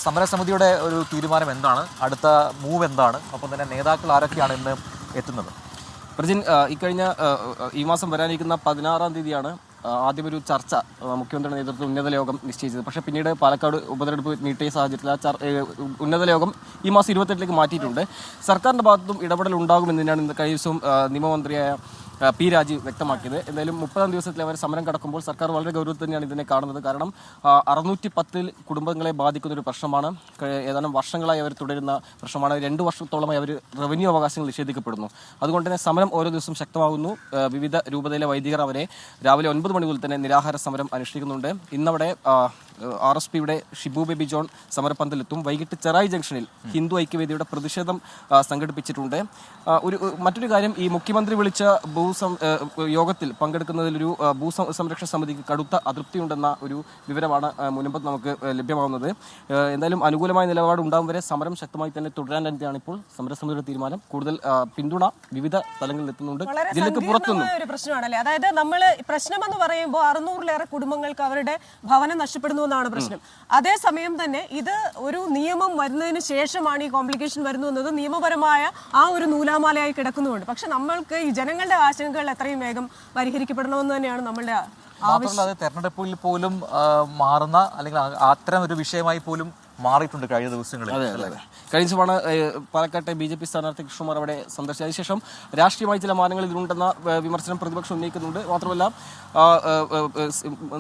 സമരസമിതിയുടെ ഒരു തീരുമാനം എന്താണ്, അടുത്ത മൂവ് എന്താണ്, ഒപ്പം തന്നെ നേതാക്കൾ ആരൊക്കെയാണ് ഇന്ന് എത്തുന്നത്? പ്രജിൻ, ഈ മാസം വരാനിരിക്കുന്ന 16-ാം തീയതിയാണ് ആദ്യം ഒരു ചർച്ച മുഖ്യമന്ത്രിയുടെ നേതൃത്വത്തിൽ ഉന്നത യോഗം നിശ്ചയിച്ചത്. പക്ഷേ പിന്നീട് പാലക്കാട് ഉപതെരഞ്ഞെടുപ്പ് നീട്ടിയ സാഹചര്യത്തിൽ ആ ഉന്നത യോഗം ഈ മാസം 28ലേക്ക് മാറ്റിയിട്ടുണ്ട്. സർക്കാരിൻ്റെ ഭാഗത്തും ഇടപെടൽ ഉണ്ടാകുമെന്നാണ് ഇന്ന് കഴിഞ്ഞ ദിവസവും നിയമമന്ത്രിയായ P. രാജീവ് വ്യക്തമാക്കിയത്. എന്തായാലും 30-ാം ദിവസത്തിൽ അവർ സമരം കടക്കുമ്പോൾ സർക്കാർ വളരെ ഗൗരവത്തിൽ തന്നെയാണ് ഇതിനെ കാണുന്നത്. കാരണം 610 കുടുംബങ്ങളെ ബാധിക്കുന്ന ഒരു പ്രശ്നമാണ്. ഏതാനും വർഷങ്ങളായി അവർ തുടരുന്ന പ്രശ്നമാണ്. 2 വർഷത്തോളമായി അവർ റവന്യൂ അവകാശങ്ങൾ നിഷേധിക്കപ്പെടുന്നു. അതുകൊണ്ട് തന്നെ സമരം ഓരോ ദിവസവും ശക്തമാകുന്നു. വിവിധ രൂപതയിലെ വൈദികർ അവരെ രാവിലെ 9 മണി മുതൽ തന്നെ നിരാഹാര സമരം അനുഷ്ഠിക്കുന്നുണ്ട്. ഇന്നവിടെ RSPയുടെ ഷിബു ബേബി ജോൺ സമരപ്പന്തലെത്തും. വൈകിട്ട് ചെറായി ജംഗ്ഷനിൽ ഹിന്ദു ഐക്യവേദിയുടെ പ്രതിഷേധം സംഘടിപ്പിച്ചിട്ടുണ്ട്. മറ്റൊരു കാര്യം, ഈ മുഖ്യമന്ത്രി വിളിച്ച യോഗത്തിൽ പങ്കെടുക്കുന്നതിലൊരു ഭൂസംരക്ഷണ സമിതിക്ക് കടുത്ത അതൃപ്തിയുണ്ടെന്ന ഒരു വിവരമാണ് മുൻപ് നമുക്ക് ലഭ്യമാകുന്നത്. എന്തായാലും അനുകൂലമായ നിലപാട് ഉണ്ടാകും വരെ സമരം ശക്തമായി തന്നെ തുടരാൻ തന്നെയാണ് ഇപ്പോൾ സമരസമിതിയുടെ തീരുമാനം. കൂടുതൽ പിന്തുണ വിവിധ തലങ്ങളിൽ എത്തുന്നുണ്ട്. ജില്ലക്ക് പുറത്തുനിന്നും ഒരു പ്രശ്നമാണല്ലേ. അതായത് നമ്മൾ പ്രശ്നമെന്ന് പറയുമ്പോൾ 600-ലേറെ കുടുംബങ്ങൾക്ക് അവരുടെ ഭവനം നഷ്ടപ്പെടുന്നു എന്നതാണ് പ്രശ്നം. അതേസമയം തന്നെ ഇത് ഒരു നിയമം വരുന്നതിന് ശേഷമാണ് ഈ കോംപ്ലിക്കേഷൻ വരുന്നു എന്നത് നിയമപരമായ ആ ഒരു നൂലാമാലയായി കിടക്കുന്നുണ്ട്. പക്ഷെ നമ്മൾക്ക് ഈ ജനങ്ങളുടെ ആശങ്കകൾ എത്രയും വേഗം പരിഹരിക്കപ്പെടണമെന്ന് തന്നെയാണ് നമ്മളുടെ മാത്രമല്ല അത് തെരഞ്ഞെടുപ്പിൽ പോലും മാറുന്ന അല്ലെങ്കിൽ അത്തരം ഒരു വിഷയമായി പോലും മാറിയിട്ടുണ്ട് കഴിഞ്ഞ ദിവസങ്ങളിൽ. കഴിഞ്ഞ ദിവസമാണ് പാലക്കാട്ടെ BJP സ്ഥാനാർത്ഥി കൃഷ്ണകുമാർ അവിടെ സന്ദർശിച്ചത്. അതിനുശേഷം രാഷ്ട്രീയമായി ചില മാനങ്ങൾ ഇതിലുണ്ടെന്ന വിമർശനം പ്രതിപക്ഷം ഉന്നയിക്കുന്നുണ്ട്. മാത്രമല്ല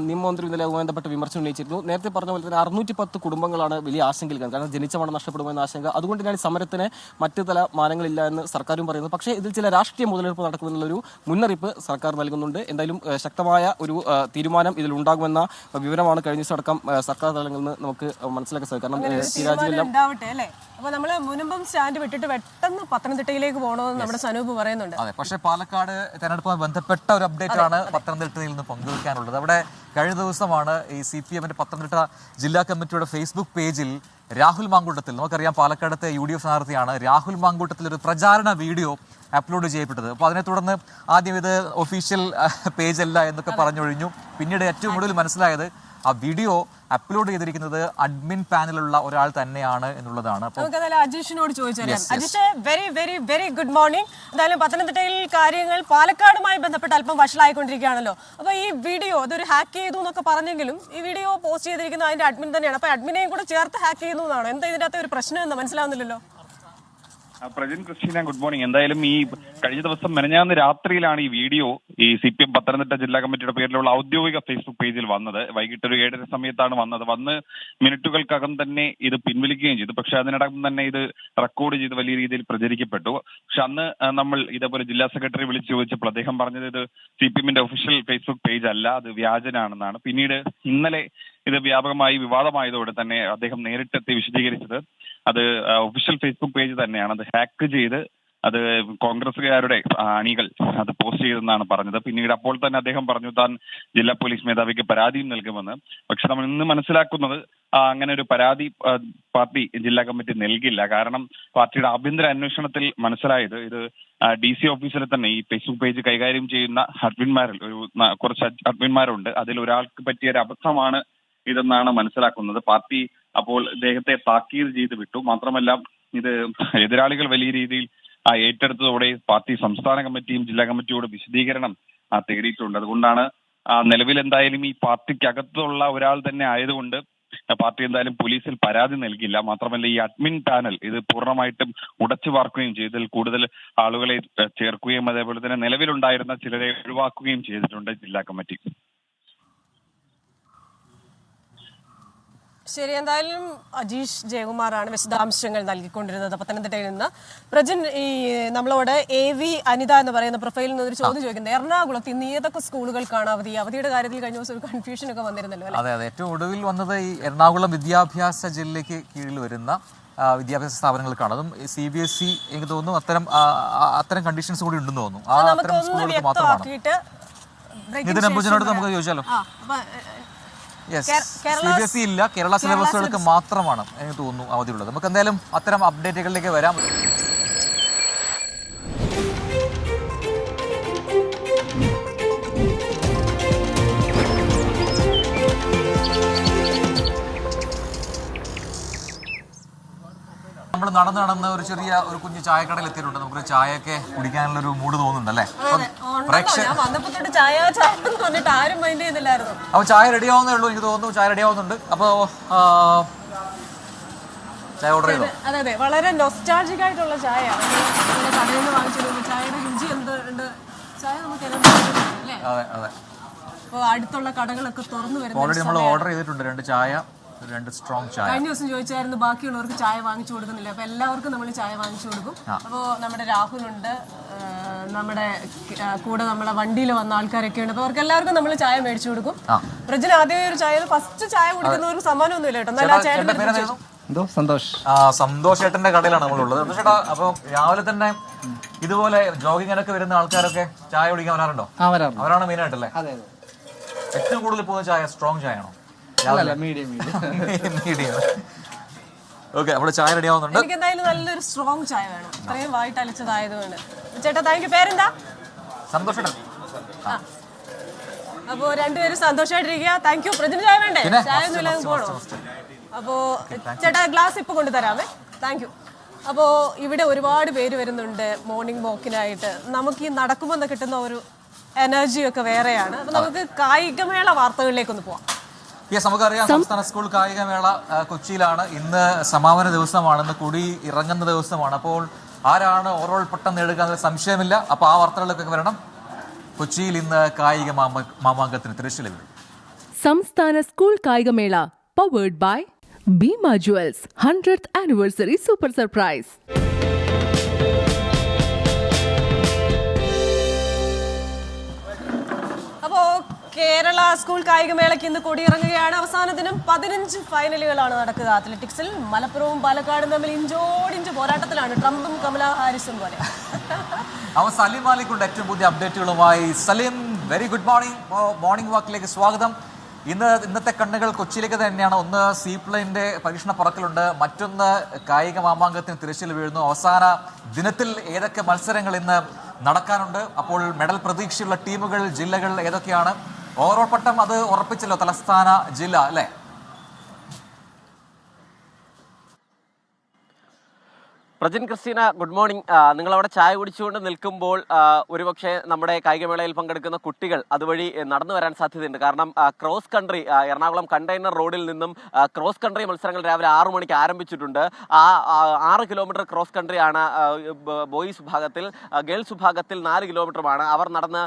നിയമമന്ത്രി ഇന്നലെ അതുമായി ബന്ധപ്പെട്ട വിമർശനം ഉന്നയിച്ചിരുന്നു. നേരത്തെ പറഞ്ഞ പോലെ തന്നെ 610 കുടുംബങ്ങളാണ് വലിയ ആശങ്കയിലാണ്. കാരണം ജനിച്ച മണം നഷ്ടപ്പെടുമെന്ന ആശങ്ക. അതുകൊണ്ട് തന്നെയാണ് സമരത്തിന് മറ്റു തല മാനങ്ങളില്ല എന്ന് സർക്കാരും പറയുന്നത്. പക്ഷേ ഇതിൽ ചില രാഷ്ട്രീയ മുതലെടുപ്പ് നടക്കുമെന്നുള്ളൊരു മുന്നറിയിപ്പ് സർക്കാർ നൽകുന്നുണ്ട്. എന്തായാലും ശക്തമായ ഒരു തീരുമാനം ഇതിൽ ഉണ്ടാകുമെന്ന വിവരമാണ് കഴിഞ്ഞ ദിവസം അടക്കം സർക്കാർ തലങ്ങളിൽ നിന്ന് നമുക്ക് മനസ്സിലാക്കാൻ സാധിക്കും. ഉണ്ടാവട്ടെ അല്ലേ? അപ്പൊ നമ്മള് മുൻപം സ്റ്റാൻഡ് വിട്ടിട്ട് പെട്ടെന്ന് പത്തനംതിട്ടയിലേക്ക് പോകണമെന്ന് നമ്മുടെ സനൂപ് പറയുന്നുണ്ട്. അതെ, പക്ഷേ പാലക്കാട് തെരഞ്ഞെടുപ്പുമായി ബന്ധപ്പെട്ട ഒരു അപ്ഡേറ്റ് ആണ് പത്തനംതിട്ടയിൽ നിന്ന് പങ്കുവയ്ക്കാനുള്ളത്. അവിടെ കഴിഞ്ഞ ദിവസമാണ് ഈ CPM-ന്റെ പത്തനംതിട്ട ജില്ലാ കമ്മിറ്റിയുടെ ഫേസ്ബുക്ക് പേജിൽ രാഹുൽ മാങ്കൂട്ടത്തിൽ, നമുക്കറിയാം പാലക്കാടത്തെ UDF സ്ഥാനാർത്ഥിയാണ്, രാഹുൽ മാങ്കൂട്ടത്തിൽ ഒരു പ്രചാരണ വീഡിയോ അപ്ലോഡ് ചെയ്യപ്പെട്ടത്. അപ്പോൾ അതിനെ തുടർന്ന് ആദ്യം ഇത് ഒഫീഷ്യൽ പേജ് അല്ല എന്നൊക്കെ പറഞ്ഞൊഴിഞ്ഞു. പിന്നീട് ഏറ്റവും കൂടുതൽ മനസ്സിലായത് ആ വീഡിയോ അപ്ലോഡ് ചെയ്തിരിക്കുന്നത് അഡ്മിൻ പാനലുള്ള ഒരാൾ തന്നെയാണ് എന്നുള്ളതാണ്. നമുക്ക് അജീഷിനോട് ചോദിച്ചാൽ, Ajeesh very very very good morning. എന്തായാലും പത്തനംതിട്ടയിൽ കാര്യങ്ങൾ പാലക്കാടുമായി ബന്ധപ്പെട്ട് അല്പം വഷളായിക്കൊണ്ടിരിക്കുകയാണല്ലോ. അപ്പോൾ ഈ വീഡിയോ അതൊരു ഹാക്ക് ചെയ്തു എന്നൊക്കെ പറഞ്ഞെങ്കിലും ഈ വീഡിയോ പോസ്റ്റ് ചെയ്തിരിക്കുന്നത് അതിന്റെ അഡ്മിൻ തന്നെയാണ്. അപ്പോൾ അഡ്മിനെയും കൂടെ ചേർത്ത് ഹാക്ക് ചെയ്യുന്നതാണോ? എന്താ ഇതിന്റെ അകത്ത് ഒരു പ്രശ്നം എന്ന് മനസ്സിലാവുന്നില്ലല്ലോ. Prajin, Christina, good morning. എന്തായാലും ഈ കഴിഞ്ഞ ദിവസം മെനഞ്ഞാന്ന് രാത്രിയിലാണ് ഈ വീഡിയോ ഈ CPM പത്തനംതിട്ട ജില്ലാ കമ്മിറ്റിയുടെ പേരിലുള്ള ഔദ്യോഗിക ഫേസ്ബുക്ക് പേജിൽ വന്നത്. വൈകിട്ട് ഒരു 7:30 സമയത്താണ് വന്നത്. വന്ന് മിനിറ്റുകൾക്കകം തന്നെ ഇത് പിൻവലിക്കുകയും ചെയ്തു. പക്ഷെ അതിനടക്കം തന്നെ ഇത് റെക്കോർഡ് ചെയ്ത് വലിയ രീതിയിൽ പ്രചരിക്കപ്പെട്ടു. പക്ഷെ അന്ന് നമ്മൾ ഇതേപോലെ ജില്ലാ സെക്രട്ടറി വിളിച്ചു ചോദിച്ചപ്പോൾ അദ്ദേഹം പറഞ്ഞത് ഇത് CPM-ന്റെ ഒഫീഷ്യൽ ഫേസ്ബുക്ക് പേജ് അല്ല, അത് വ്യാജനാണെന്നാണ്. പിന്നീട് ഇന്നലെ ഇത് വ്യാപകമായി വിവാദമായതോടെ തന്നെ അദ്ദേഹം നേരിട്ടെത്തി വിശദീകരിച്ചത് അത് ഒഫീഷ്യൽ ഫേസ്ബുക്ക് പേജ് തന്നെയാണ്, അത് ഹാക്ക് ചെയ്ത് അത് കോൺഗ്രസുകാരുടെ അണികൾ അത് പോസ്റ്റ് ചെയ്തെന്നാണ് പറഞ്ഞത്. പിന്നീട് അപ്പോൾ തന്നെ അദ്ദേഹം പറഞ്ഞു താൻ ജില്ലാ പോലീസ് മേധാവിക്ക് പരാതിയും നൽകുമെന്ന്. പക്ഷെ നമ്മൾ ഇന്ന് മനസ്സിലാക്കുന്നത് അങ്ങനെ ഒരു പരാതി പാർട്ടി ജില്ലാ കമ്മിറ്റി നൽകില്ല. കാരണം പാർട്ടിയുടെ ആഭ്യന്തര അന്വേഷണത്തിൽ മനസ്സിലായത് ഇത് DC ഓഫീസിൽ തന്നെ ഈ ഫേസ്ബുക്ക് പേജ് കൈകാര്യം ചെയ്യുന്ന അഡ്മിന്മാരിൽ കുറച്ച് അഡ്മിന്മാരുണ്ട്. അതിൽ ഒരാൾക്ക് പറ്റിയ ഒരു അബദ്ധമാണ് ഇതെന്നാണ് മനസ്സിലാക്കുന്നത്. പാർട്ടി അപ്പോൾ ഇദ്ദേഹത്തെ താക്കീത് ചെയ്ത് വിട്ടു. മാത്രമല്ല ഇത് എതിരാളികൾ വലിയ രീതിയിൽ ഏറ്റെടുത്തതോടെ പാർട്ടി സംസ്ഥാന കമ്മിറ്റിയും ജില്ലാ കമ്മിറ്റിയോട് വിശദീകരണം തേടിയിട്ടുണ്ട്. അതുകൊണ്ടാണ് നിലവിൽ എന്തായാലും ഈ പാർട്ടിക്കകത്തുള്ള ഒരാൾ തന്നെ ആയതുകൊണ്ട് പാർട്ടി എന്തായാലും പോലീസിൽ പരാതി നൽകില്ല. മാത്രമല്ല ഈ അഡ്മിൻ പാനൽ ഇത് പൂർണ്ണമായിട്ടും ഉടച്ചു വാർക്കുകയും ചെയ്തതിൽ കൂടുതൽ ആളുകളെ ചേർക്കുകയും അതേപോലെ തന്നെ നിലവിലുണ്ടായിരുന്ന ചിലരെ ഒഴിവാക്കുകയും ചെയ്തിട്ടുണ്ട് ജില്ലാ കമ്മിറ്റി. ശരി, എന്തായാലും അജീഷ് ജയകുമാറാണ് വിശദാംശങ്ങൾ നൽകിക്കൊണ്ടിരുന്നത് പത്തനംതിട്ടയിൽ നിന്ന്. പ്രജിൻ, ഈ നമ്മളോട് AV അനിത എന്ന് പറയുന്ന പ്രൊഫൈലിൽ നിന്ന് ഒരു ചോദ്യം ചോദിക്കുന്നത്, എറണാകുളത്ത് ഇന്ന് ഏതൊക്കെ സ്കൂളുകൾക്കാണ് അവധി? അവധിയുടെ കാര്യത്തിൽ കഴിഞ്ഞ ദിവസം ഒരു കൺഫ്യൂഷൻ ഒക്കെ വന്നിരുന്നല്ലോ. അതെ അതെ, ഏറ്റവും ഒടുവിൽ വന്നത് ഈ എറണാകുളം വിദ്യാഭ്യാസ ജില്ലയ്ക്ക് കീഴിൽ വരുന്ന വിദ്യാഭ്യാസ സ്ഥാപനങ്ങൾക്കാണ്. അതും CBSE എനിക്ക് തോന്നുന്നു അത്തരം കണ്ടീഷൻസ് കൂടി ഉണ്ടെന്ന് തോന്നുന്നു. ആ അത്തരം സ്കൂളുകൾക്ക് മാത്രമാണ്. നിതിൻ അംബുജനോട് നമുക്ക് ചോദിച്ചാലോ? CBSE ഇല്ല, കേരള സിലബസുകൾക്ക് മാത്രമാണ് എനിക്ക് തോന്നുന്നു അവധിയുള്ളത്. നമുക്ക് എന്തായാലും അത്തരം അപ്ഡേറ്റുകളിലേക്ക് വരാം. നമ്മൾ നടന്ന് ഒരു ചെറിയ ഒരു കുഞ്ഞു ചായക്കടയിൽ എത്തിയിട്ടുണ്ട്. നമുക്കൊരു ചായയൊക്കെ കുടിക്കാനുള്ള ഒരു മൂഡ് തോന്നുന്നുണ്ടല്ലേ? അപ്പൊ ചായ റെഡി ആവുന്നേ ഉള്ളൂ, എനിക്ക് തോന്നുന്നു ചായ റെഡി ആവുന്നുണ്ട്. അപ്പോ ചായ ഓർഡർ ചെയ്തോ? അതെ അതെ, വളരെ നൊസ്റ്റാൾജിക് ആയിട്ടുള്ള ചായയാണ്. കടയിൽ നിന്ന് വാങ്ങിച്ചിരുന്നു. ചായയുടെ രുചി എന്തുണ്ട്? ചായ നമുക്ക് അതെ അതെ. അപ്പോൾ അടുത്തുള്ള കടകളൊക്കെ തുറന്നു വരുന്നു. ഓൾറെഡി നമ്മൾ ഓർഡർ ചെയ്തിട്ടുണ്ട് 2 ചായ, 2 സ്ട്രോങ് ചായ. കഴിഞ്ഞ ദിവസം ചോദിച്ചായിരുന്നു ബാക്കിയുള്ളവർക്ക് ചായ വാങ്ങിച്ചു കൊടുക്കുന്നില്ല. അപ്പൊ എല്ലാവർക്കും നമ്മൾ ചായ വാങ്ങിച്ചു കൊടുക്കും. അപ്പോൾ നമ്മുടെ രാഹുലുണ്ട്, നമ്മുടെ കൂടെ നമ്മളെ വണ്ടിയിൽ വന്ന ആൾക്കാരൊക്കെ ഉണ്ട്. അപ്പൊ അവർക്ക് എല്ലാവർക്കും നമ്മൾ ചായ മേടിച്ചു കൊടുക്കും. പ്രജിന് ആദ്യമേ ഒരു ചായ, ഫസ്റ്റ് ചായ കുടിക്കുന്നവർക്ക് സമ്മാനമൊന്നുമില്ല കേട്ടോ. എന്നാലും ആ ചേട്ടൻ സന്തോഷ് ചേട്ടന്റെ കടയിലാണ് നമ്മളുള്ളത്. ചേട്ടാ, അപ്പൊ രാവിലെ തന്നെ ഇതുപോലെ ജോഗിങ്ങിനൊക്കെ വരുന്ന ആൾക്കാരൊക്കെ ചായ കുടിക്കാൻ വരാറുണ്ടോ? അവരാണ് മെയിൻ ആയിട്ടല്ലേ? ഏറ്റവും കൂടുതൽ പോകുന്ന ചായ സ്ട്രോങ് ചായ ആണോ? മീഡിയം. ഓക്കെ, അവിടെ ചായ റെഡി ആവുന്നുണ്ട്. എനിക്ക് എന്തായാലും നല്ലൊരു സ്ട്രോങ് ചായ വേണം, ഇത്രയും വായിട്ട് അലിച്ചതായതുകൊണ്ട്. ചേട്ടാ താങ്ക് യു. പേരെന്താ? സന്തോഷം. അപ്പോൾ രണ്ടുപേരും സന്തോഷമായിട്ടിരിക്കുക. Thank you. പ്രജിന് ചായ വേണ്ടേ? ചായ ഒന്നും ഇല്ലാതെ പോകണോ? അപ്പോൾ ചേട്ടാ ഗ്ലാസ് ഇപ്പോൾ കൊണ്ടുതരാമേ. Thank you. അപ്പോൾ ഇവിടെ ഒരുപാട് പേര് വരുന്നുണ്ട് മോർണിംഗ് വാക്കിനായിട്ട്. നമുക്ക് ഈ നടക്കുമ്പോൾ കിട്ടുന്ന ഒരു എനർജിയൊക്കെ വേറെയാണ്. അപ്പോൾ നമുക്ക് കായികമേള വാർത്തകളിലേക്കൊന്ന് പോവാം. നമുക്കറിയാം സംസ്ഥാന സ്കൂൾ കായികമേള കൊച്ചിയിലാണ്. ഇന്ന് സമാപന ദിവസമാണ്, ഇന്ന് കൊടി ഇറങ്ങുന്ന ദിവസമാണ്. അപ്പോൾ ആരാണ് ഓവറോൾ പട്ടം നേടുക എന്നതിൽ സംശയമില്ല. അപ്പോൾ ആ വാർത്തകളിലൊക്കെ വരണം. കൊച്ചിയിൽ ഇന്ന് കായിക മാമാങ്കത്തിന് തിരശ്ശീല. സംസ്ഥാന സ്കൂൾ കായികമേള powered by Bima Jewels 100th Anniversary Super Surprise. അപ്പോൾ കേരള സ്കൂൾ കായികമേളയ്ക്ക് ഇന്ന് കൊടിയിറങ്ങുകയാണ്. അവസാന ദിനം 15 ഫൈനലുകളാണ് നടക്കുക. അത്ലറ്റിക്സിൽ മലപ്പുറവും പാലക്കാടും തമ്മിൽ ഇഞ്ചോടിഞ്ച് പോരാട്ടത്തിലാണ്. ട്രംപും കമലാ ഹാരിസും പോലെ. അവൻ സലീം മാലിക്കുണ്ട് ഏറ്റവും പുതിയ അപ്ഡേറ്റുകളുമായി. Saleem, very good morning. Morning വാക്കിലേക്ക് സ്വാഗതം. ഇന്നത്തെ കണ്ണുകൾ കൊച്ചിയിലേക്ക് തന്നെയാണ്. ഒന്ന് സീപ്ലെയിൻ്റെ പരീക്ഷണ പറക്കലുണ്ട്, മറ്റൊന്ന് കായിക മാമാങ്കത്തിന് തിരശ്ശീല വീഴുന്നു. അവസാന ദിനത്തിൽ ഏതൊക്കെ മത്സരങ്ങൾ ഇന്ന് നടക്കാനുണ്ട്? അപ്പോൾ മെഡൽ പ്രതീക്ഷയുള്ള ടീമുകൾ, ജില്ലകൾ ഏതൊക്കെയാണ്? ഓവറോൾ പട്ടം അത് ഉറപ്പിച്ചല്ലോ തലസ്ഥാന ജില്ല അല്ലേ? Prajin, Christina, good morning. നിങ്ങളവിടെ ചായ കുടിച്ചുകൊണ്ട് നിൽക്കുമ്പോൾ ഒരുപക്ഷെ നമ്മുടെ കായികമേളയിൽ പങ്കെടുക്കുന്ന കുട്ടികൾ അതുവഴി നടന്നു വരാൻ സാധ്യതയുണ്ട്. കാരണം ക്രോസ് കൺട്രി എറണാകുളം കണ്ടെയ്നർ റോഡിൽ നിന്നും ക്രോസ് കൺട്രി മത്സരങ്ങൾ രാവിലെ 6 മണിക്ക് ആരംഭിച്ചിട്ടുണ്ട്. 6 കിലോമീറ്റർ ക്രോസ് കൺട്രിയാണ് ബോയ്സ് വിഭാഗത്തിൽ. ഗേൾസ് വിഭാഗത്തിൽ 4 കിലോമീറ്ററുമാണ്. അവർ നടന്ന്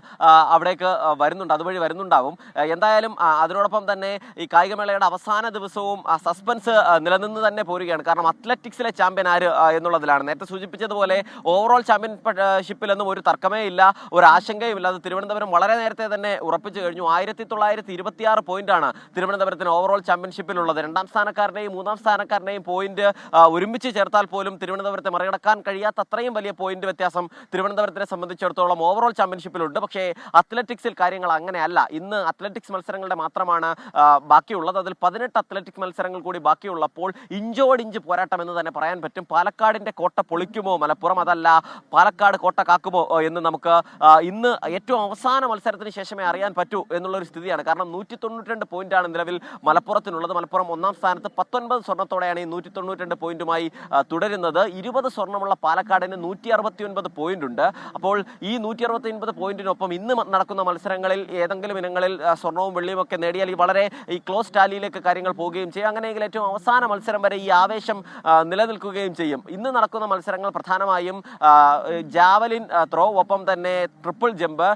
അവിടേക്ക് വരുന്നുണ്ട്, അതുവഴി വരുന്നുണ്ടാവും. എന്തായാലും അതിനോടൊപ്പം തന്നെ ഈ കായികമേളയുടെ അവസാന ദിവസവും സസ്പെൻസ് നിലനിന്ന് തന്നെ പോരുകയാണ്. കാരണം അത്ലറ്റിക്സിലെ ചാമ്പ്യൻ ആര് എന്നുള്ളത് നേരത്തെ സൂചിപ്പിച്ചതുപോലെ ഓവറോൾ ചാമ്പ്യൻഷിപ്പിലൊന്നും ഒരു തർക്കമേ ഇല്ല, ഒരു ആശങ്കയും ഇല്ല. അത് തിരുവനന്തപുരം വളരെ നേരത്തെ തന്നെ ഉറപ്പിച്ചു കഴിഞ്ഞു. 1926 പോയിന്റാണ് തിരുവനന്തപുരത്തിന് ഓവറോൾ ചാമ്പ്യൻഷിപ്പിലുള്ളത്. 2ാം സ്ഥാനക്കാരനെയും 3ാം സ്ഥാനക്കാരനെയും പോയിന്റ് ഒരുമിച്ച് ചേർത്താൽ പോലും തിരുവനന്തപുരത്തെ മറികടക്കാൻ കഴിയാത്ത അത്രയും വലിയ പോയിന്റ് വ്യത്യാസം തിരുവനന്തപുരത്തിനെ സംബന്ധിച്ചിടത്തോളം ഓവറോൾ ചാമ്പ്യൻഷിപ്പിലുണ്ട്. പക്ഷേ അത്ലറ്റിക്സിൽ കാര്യങ്ങൾ അങ്ങനെയല്ല. ഇന്ന് അത്ലറ്റിക്സ് മത്സരങ്ങളുടെ മാത്രമാണ് ബാക്കിയുള്ളത്. അതിൽ 18 അത്ലറ്റിക്സ് മത്സരങ്ങൾ കൂടി ബാക്കിയുള്ളപ്പോൾ ഇഞ്ചോടിഞ്ച് പോരാട്ടം എന്ന് തന്നെ പറയാൻ പറ്റും. പാലക്കാടിന്റെ കോട്ട പൊളിക്കുമോ മലപ്പുറം, അതല്ല പാലക്കാട് കോട്ട കാക്കുമോ എന്ന് നമുക്ക് ഇന്ന് ഏറ്റവും അവസാന മത്സരത്തിന് ശേഷമേ അറിയാൻ പറ്റൂ എന്നുള്ളൊരു സ്ഥിതിയാണ്. കാരണം 192 പോയിന്റാണ് നിലവിൽ മലപ്പുറത്തിനുള്ളത്. മലപ്പുറം 1ാം സ്ഥാനത്ത് 19 സ്വർണ്ണത്തോടെയാണ് ഈ 192 പോയിന്റുമായി തുടരുന്നത്. 20 സ്വർണ്ണമുള്ള പാലക്കാടിന് 169 പോയിന്റ് ഉണ്ട്. അപ്പോൾ ഈ 169 പോയിന്റിനൊപ്പം ഇന്ന് നടക്കുന്ന മത്സരങ്ങളിൽ ഏതെങ്കിലും ഇനങ്ങളിൽ സ്വർണവും വെള്ളിയും ഒക്കെ നേടിയാൽ ഈ വളരെ ഈ ക്ലോസ് ടാലിയിലേക്ക് കാര്യങ്ങൾ പോവുകയും ചെയ്യും. അങ്ങനെയെങ്കിൽ ഏറ്റവും അവസാന മത്സരം വരെ ഈ ആവേശം നിലനിൽക്കുകയും ചെയ്യും. ഇന്ന് നടക്കുന്ന മത്സരങ്ങൾ പ്രധാനമായും ജാവലിൻ ത്രോ, ഒപ്പം തന്നെ ട്രിപ്പിൾ ജമ്പ്,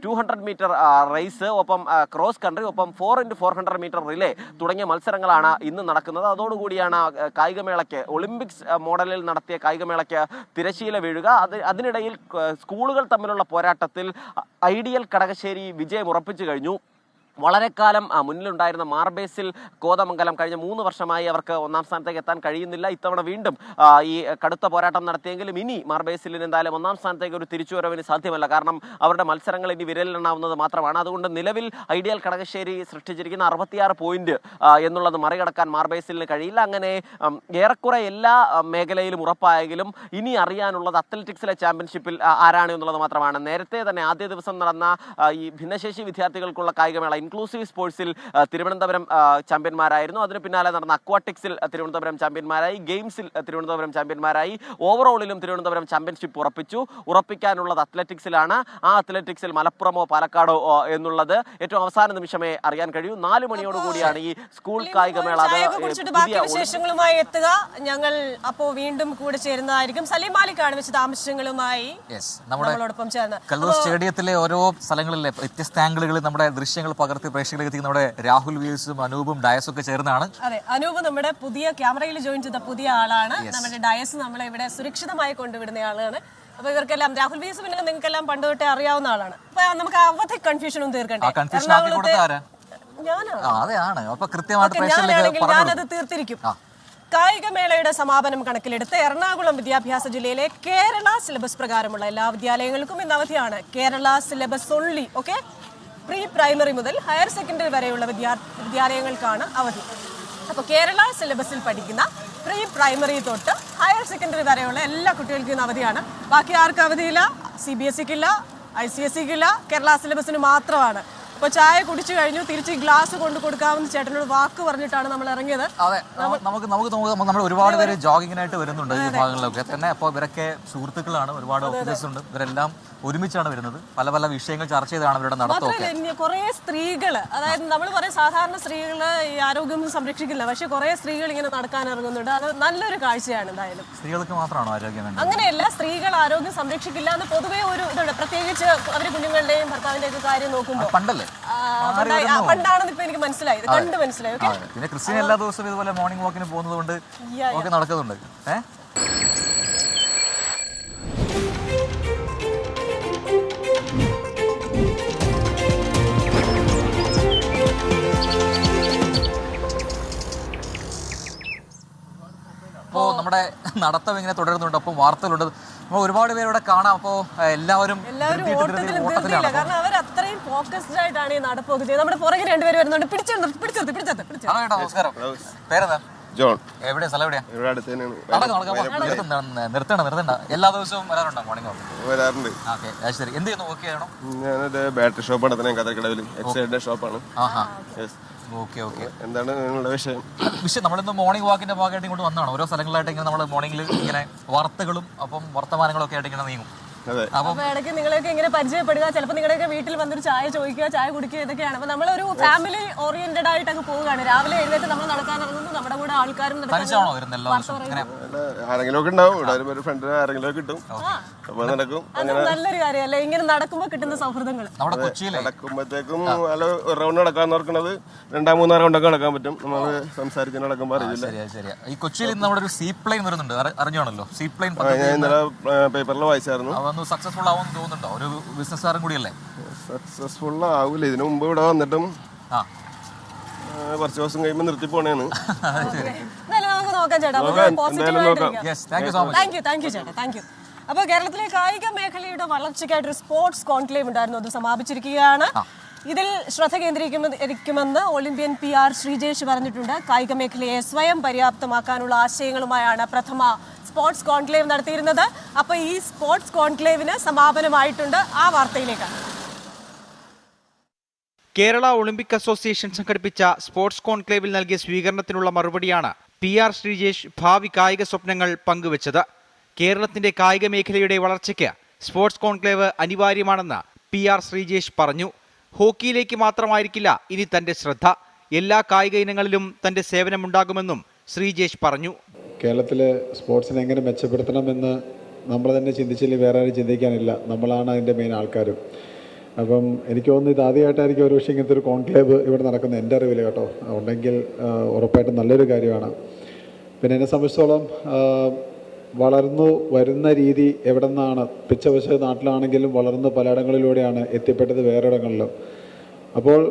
200 മീറ്റർ റേസ്, ഒപ്പം ക്രോസ് കൺട്രി, ഒപ്പം 4x400 മീറ്റർ റിലേ തുടങ്ങിയ മത്സരങ്ങളാണ് ഇന്ന് നടക്കുന്നത്. അതോടുകൂടിയാണ് കായികമേളയ്ക്ക്, ഒളിമ്പിക്സ് മോഡലിൽ നടത്തിയ കായികമേളയ്ക്ക് തിരശ്ശീല വീഴുക. അതിനിടയിൽ സ്കൂളുകൾ തമ്മിലുള്ള പോരാട്ടത്തിൽ ഐഡിയൽ കടകശ്ശേരി വിജയം ഉറപ്പിച്ചു കഴിഞ്ഞു. വളരെ കാലം മുന്നിലുണ്ടായിരുന്ന മാർബേസിൽ കോതമംഗലം കഴിഞ്ഞ 3 വർഷമായി അവർക്ക് 1ാം സ്ഥാനത്തേക്ക് എത്താൻ കഴിയുന്നില്ല. ഇത്തവണ വീണ്ടും ഈ കടുത്ത പോരാട്ടം നടത്തിയെങ്കിലും ഇനി മാർബേസിൽ എന്തായാലും 1ാം സ്ഥാനത്തേക്ക് ഒരു തിരിച്ചുവരവിന് സാധ്യമല്ല. കാരണം അവരുടെ മത്സരങ്ങൾ ഇനി വിരലിലെണ്ണാവുന്നത് മാത്രമാണ്. അതുകൊണ്ട് നിലവിൽ ഐഡിയൽ കടകശ്ശേരി സൃഷ്ടിച്ചിരിക്കുന്ന 66 പോയിന്റ് എന്നുള്ളത് മറികടക്കാൻ മാർബേസിലിന് കഴിയില്ല. അങ്ങനെ ഏറെക്കുറെ എല്ലാ മേഖലയിലും ഉറപ്പായെങ്കിലും ഇനി അറിയാനുള്ളത് അത്ലറ്റിക്സിലെ ചാമ്പ്യൻഷിപ്പിൽ ആരാണ് എന്നുള്ളത് മാത്രമാണ്. നേരത്തെ തന്നെ ആദ്യ ദിവസം നടന്ന ഈ ഭിന്നശേഷി വിദ്യാർത്ഥികൾക്കുള്ള കായികമേള ഇൻക്ലൂസീവ് സ്പോർട്സിൽ തിരുവനന്തപുരം ചാമ്പ്യന്മാരായിരുന്നു. അതിന് പിന്നാലെ നടന്ന അക്വാട്ടിക്സിൽ തിരുവനന്തപുരം ചാമ്പ്യന്മാരായി, ഗെയിംസിൽ തിരുവനന്തപുരം ചാമ്പ്യന്മാരായി, ഓവറോളിലും തിരുവനന്തപുരം ചാമ്പ്യൻഷിപ്പ് ഉറപ്പിക്കാനുള്ളത് അത്ലറ്റിക്സിലാണ്. ആ അത്ലറ്റിക്സിൽ മലപ്പുറമോ പാലക്കാടോ എന്നുള്ളത് ഏറ്റവും അവസാന നിമിഷമേ അറിയാൻ കഴിയൂ. 4 മണിയോടുകൂടിയാണ് ഈ സ്കൂൾ കായികമേള. വിശേഷങ്ങളുമായി എത്തുക. ഞങ്ങൾ അപ്പോ വീണ്ടും കൂടെ ചേരുന്നതായിരിക്കും. സലീം മാലിക്കാണ് വിശദാംശങ്ങളുമായി നമ്മളോടൊപ്പം ചേർന്ന്. കല്ലൂർ സ്റ്റേഡിയത്തിലെ ഓരോ സ്ഥലങ്ങളിലെ വ്യത്യസ്ത ആംഗിളുകളിൽ നമ്മുടെ ദൃശ്യങ്ങൾ പകർത്തി പ്രേക്ഷകരിലേക്ക് എത്തിക്കുന്ന നമ്മുടെ രാഹുൽ വ്യൂസും അനൂപും ഡയസും ഒക്കെ ചേർന്നാണ്. അതെ, അനൂപ് നമ്മുടെ പുതിയ ക്യാമറയിൽ ജോയിൻ ചെയ്ത പുതിയ ആളാണ്. നമ്മുടെ ഡയസ് നമ്മളെ ഇവിടെ സുരക്ഷിതമായി കൊണ്ടുവിടുന്ന ആളാണ്. അപ്പൊ ഇവർക്കെല്ലാം രാഹുൽ വ്യൂസ് പിന്നെ നിങ്ങൾക്കെല്ലാം പണ്ട് തൊട്ടേ അറിയാവുന്ന ആളാണ്. അപ്പൊ നമുക്ക് അവധി കൺഫ്യൂഷനും തീർക്കണ്ടേ? ഞാനത് തീർത്തിരിക്കും. കായികമേളയുടെ സമാപനം കണക്കിലെടുത്ത് എറണാകുളം വിദ്യാഭ്യാസ ജില്ലയിലെ കേരള സിലബസ് പ്രകാരമുള്ള എല്ലാ വിദ്യാലയങ്ങൾക്കും ഇന്ന് അവധിയാണ്. Kerala syllabus only. Okay, pre primary മുതൽ ഹയർ സെക്കൻഡറി വരെയുള്ള വിദ്യാലയങ്ങൾക്കാണ് അവധി. അപ്പോൾ കേരള സിലബസിൽ പഠിക്കുന്ന പ്രീ പ്രൈമറി തൊട്ട് ഹയർ സെക്കൻഡറി വരെയുള്ള എല്ലാ കുട്ടികൾക്കും ഇന്ന് അവധിയാണ്. ബാക്കി ആർക്കും അവധിയില്ല. CBSEക്കില്ല, ICSEക്കില്ല, കേരള സിലബസിന് മാത്രമാണ്. ഇപ്പൊ ചായ കുടിച്ചു കഴിഞ്ഞു, തിരിച്ച് ഗ്ലാസ് കൊണ്ട് കൊടുക്കാമെന്ന് ചേട്ടനോട് വാക്ക് പറഞ്ഞിട്ടാണ് നമ്മൾ ഇറങ്ങിയത്. അതെ, നമുക്ക് നമ്മൾ ഒരുപാട് പേര് ജോഗിങ്ങിനായിട്ട് വരുന്നുണ്ട് ഈ ഭാഗങ്ങളിലൊക്കെ തന്നെ. അപ്പോൾ ഇവരൊക്കെ സുഹൃത്തുക്കളാണ്, ഒരുപാട് ഓഫീസേഴ്സ് ഉണ്ട്, ഇവരെല്ലാം ഒരുമിച്ചാണ് വരുന്നത്. പല പല വിഷയങ്ങൾ ചർച്ച ചെയ്താണ് ഇവരുടെ നടത്തമൊക്കെ. കുറെ സ്ത്രീകള്, അതായത് നമ്മൾ പറയും സാധാരണ സ്ത്രീകള് ഈ ആരോഗ്യം സംരക്ഷിക്കില്ല, പക്ഷെ കുറെ സ്ത്രീകൾ ഇങ്ങനെ നടക്കാൻ ഇറങ്ങുന്നുണ്ട്. അത് നല്ലൊരു കാഴ്ചയാണ്. എന്തായാലും സ്ത്രീകൾക്ക് മാത്രമാണോ ആരോഗ്യം വേണ്ടത്? അങ്ങനെയല്ല, സ്ത്രീകൾ ആരോഗ്യം സംരക്ഷിക്കില്ല എന്ന് പൊതുവേ ഒരു ഇതുണ്ട്, പ്രത്യേകിച്ച് അവര് കുഞ്ഞുങ്ങളുടെയും ഭർത്താവിന്റെയും ഒക്കെ കാര്യം നോക്കുമ്പോൾ. പണ്ടല്ലേ? പണ്ടാണെന്ന് ഇപ്പൊ എനിക്ക് മനസ്സിലായി, കണ്ട് മനസ്സിലായി. പിന്നെ ക്രിസ്ത്യൻ എല്ലാ ദിവസവും ഇതുപോലെ മോർണിംഗ് വാക്കിന് പോകുന്നത് കൊണ്ട് ഒക്കെ നടക്കുന്നുണ്ട്. അപ്പോൾ നമ്മുടെ നടത്തം ഇങ്ങനെ തുടരുന്നുണ്ട്. അപ്പോൾ വാർത്തകളുണ്ട്, നമ്മൾ ഒരുപാട് പേര് ഇവിടെ കാണാം. അപ്പോൾ എല്ലാവരും ഓട്ടത്തിലാണ്, കാരണം അവർ അത്രയും ഫോക്കസ്ഡ് ആയിട്ടാണ് ഈ നടപ്പൊക്കെ ചെയ്യുന്നത്. നമ്മുടെ പുറകെ രണ്ടുപേര് വരുന്നുണ്ട്. നമസ്കാരം, പേരെന്താ? ജോൺ. എവിടെയാ സ്ഥലം? എവിടെയാ? ഇവിടെ അടുത്ത് തന്നെയാണ്. നിർത്തണ്ട. എല്ലാ ദിവസവും വരാറുണ്ടോ മോർണിംഗ് വാക്ക്? വരാറുണ്ട്. ഓക്കെ, ശരി. എന്ത് ചെയ്യുന്നു? വർക്ക് ചെയ്യണോ? ഞാനൊരു ബാറ്ററി ഷോപ്പ് നടത്തുന്ന കഥക്കടവിൽ എക്സൈഡിന്റെ ഷോപ്പാണ്. ഓക്കെ. എന്താണ് നിങ്ങളുടെ വിഷയം? നമ്മളിന്ന് മോർണിംഗ് വാക്കിന്റെ ഭാഗമായിട്ട് ഇങ്ങോട്ട് വന്നതാണ്. ഓരോ സ്ഥലങ്ങളായിട്ട് ഇങ്ങനെ നമ്മൾ മോർണിംഗിൽ ഇങ്ങനെ വാർത്തകളും അപ്പം വർത്തമാനങ്ങളും ഒക്കെ ആയിട്ട് ഇങ്ങനെ നീങ്ങും. അപ്പൊ ഇടയ്ക്ക് നിങ്ങളെയൊക്കെ ഇങ്ങനെ പരിചയപ്പെടുക, ചിലപ്പോൾ നിങ്ങളുടെയൊക്കെ വീട്ടിൽ വന്നൊരു ചായ ചോദിക്കുക, ചായ കുടിക്കുക, ഇതൊക്കെയാണ്. അപ്പൊ നമ്മളൊരു ഫാമിലി ഓറിയന്റഡ് ആയിട്ടൊക്കെ പോവുകയാണ്. രാവിലെ എഴുന്നേറ്റ് നമ്മൾ നടക്കാൻ ഇറങ്ങുന്നു, നമ്മുടെ കൂടെ ആൾക്കാരും ആരെങ്കിലും ഒക്കെ ഉണ്ടാവും. ഇവിടെ ഒരു ഫ്രണ്ട് ആരെങ്കിലും ഒക്കെ കിട്ടും, അപ്പൊ നടക്കും. നല്ലൊരു കാര്യമല്ലേ ഇങ്ങനെ നടക്കുമ്പോൾ കിട്ടുന്ന സൗഹൃദങ്ങൾ. നടക്കുമ്പോഴത്തേക്കും അല്ല, ഒരു റൗണ്ട് നടക്കാൻ നോക്കുന്നത് 2-3 റൗണ്ടൊക്കെ നടക്കാൻ പറ്റും. നമ്മൾ സംസാരിച്ച് നടക്കുമ്പോൾ അറിയില്ല. ഈ കൊച്ചിയിൽ നമ്മുടെ ഒരു സീപ്ലെയിൻ വരുന്നുണ്ട്, അറിഞ്ഞാണല്ലോ? സീപ്ലെയിൻ ഞാൻ ഇന്നലെ പേപ്പറിൽ വായിച്ചായിരുന്നു. സക്സസ്ഫുൾ ആവുമെന്ന് തോന്നുന്നുണ്ടോ? ഒരു ബിസിനസ്സുകാരൻ കൂടിയല്ലേ? സക്സസ്ഫുൾ ആവൂല. ഇതിനു മുമ്പ് ഇവിടെ വന്നിട്ടും കുറച്ച് ദിവസം കഴിയുമ്പോൾ നിർത്തി പോണേന്ന്. നമുക്ക് നോക്കാം ചേട്ടാ. അപ്പോൾ കേരളത്തിലെ കായിക മേഖലയുടെ വളർച്ചയ്ക്കായിട്ടൊരു സ്പോർട്സ് കോൺക്ലേവ് ഉണ്ടായിരുന്നു, അത് സമാപിച്ചിരിക്കുകയാണ്. ഇതിൽ ശ്രദ്ധ കേന്ദ്രീകരിക്കുമെന്ന് ഒളിമ്പ്യൻ PR ശ്രീജേഷ് പറഞ്ഞിട്ടുണ്ട്. കായിക മേഖലയെ സ്വയം പര്യാപ്തമാക്കാനുള്ള ആശയങ്ങളുമായാണ് പ്രഥമ സ്പോർട്സ് കോൺക്ലേവ് നടത്തിയിരുന്നത്. അപ്പോൾ ഈ സ്പോർട്സ് കോൺക്ലേവിന് സമാപനമായിട്ടുണ്ട്. ആ വാർത്തയിലേക്കാണ്. കേരള ഒളിമ്പിക് അസോസിയേഷൻ സംഘടിപ്പിച്ച സ്പോർട്സ് കോൺക്ലേവിൽ നൽകിയ സ്വീകരണത്തിനുള്ള മറുപടിയാണ് PR ശ്രീജേഷ് ഭാവി കായിക സ്വപ്നങ്ങൾ പങ്കുവച്ചത്. കേരളത്തിന്റെ കായിക മേഖലയുടെ വളർച്ചയ്ക്ക് സ്പോർട്സ് കോൺക്ലേവ് അനിവാര്യമാണെന്ന് PR ശ്രീജേഷ് പറഞ്ഞു. ഹോക്കിയിലേക്ക് മാത്രമായിരിക്കില്ല ഇനി തന്റെ ശ്രദ്ധ, എല്ലാ കായിക ഇനങ്ങളിലും തന്റെ സേവനമുണ്ടാകുമെന്നും ശ്രീജേഷ് പറഞ്ഞു. കേരളത്തിലെ സ്പോർട്സിനെ എങ്ങനെ മെച്ചപ്പെടുത്തണമെന്ന് നമ്മൾ തന്നെ ചിന്തിച്ചില്ലെങ്കിൽ വേറെ ആരും ചിന്തിക്കാനില്ല. നമ്മളാണ് അതിൻ്റെ മെയിൻ ആൾക്കാരും. അപ്പം എനിക്ക് തോന്നുന്നു ഇത് ആദ്യമായിട്ടായിരിക്കും ഒരു പക്ഷേ ഇങ്ങനത്തെ ഒരു കോൺക്ലേവ് ഇവിടെ നടക്കുന്നത്, എൻ്റെ അറിവിൽ കേട്ടോ. ഉണ്ടെങ്കിൽ ഉറപ്പായിട്ടും നല്ലൊരു കാര്യമാണ്. പിന്നെ എന്നെ സംബന്ധിച്ചോളം വളർന്നു വരുന്ന രീതി എവിടെ നിന്നാണ്, പിച്ചവശ നാട്ടിലാണെങ്കിലും വളർന്ന് പലയിടങ്ങളിലൂടെയാണ് എത്തിപ്പെട്ടത് വേറെ ഇടങ്ങളിലും. അപ്പോൾ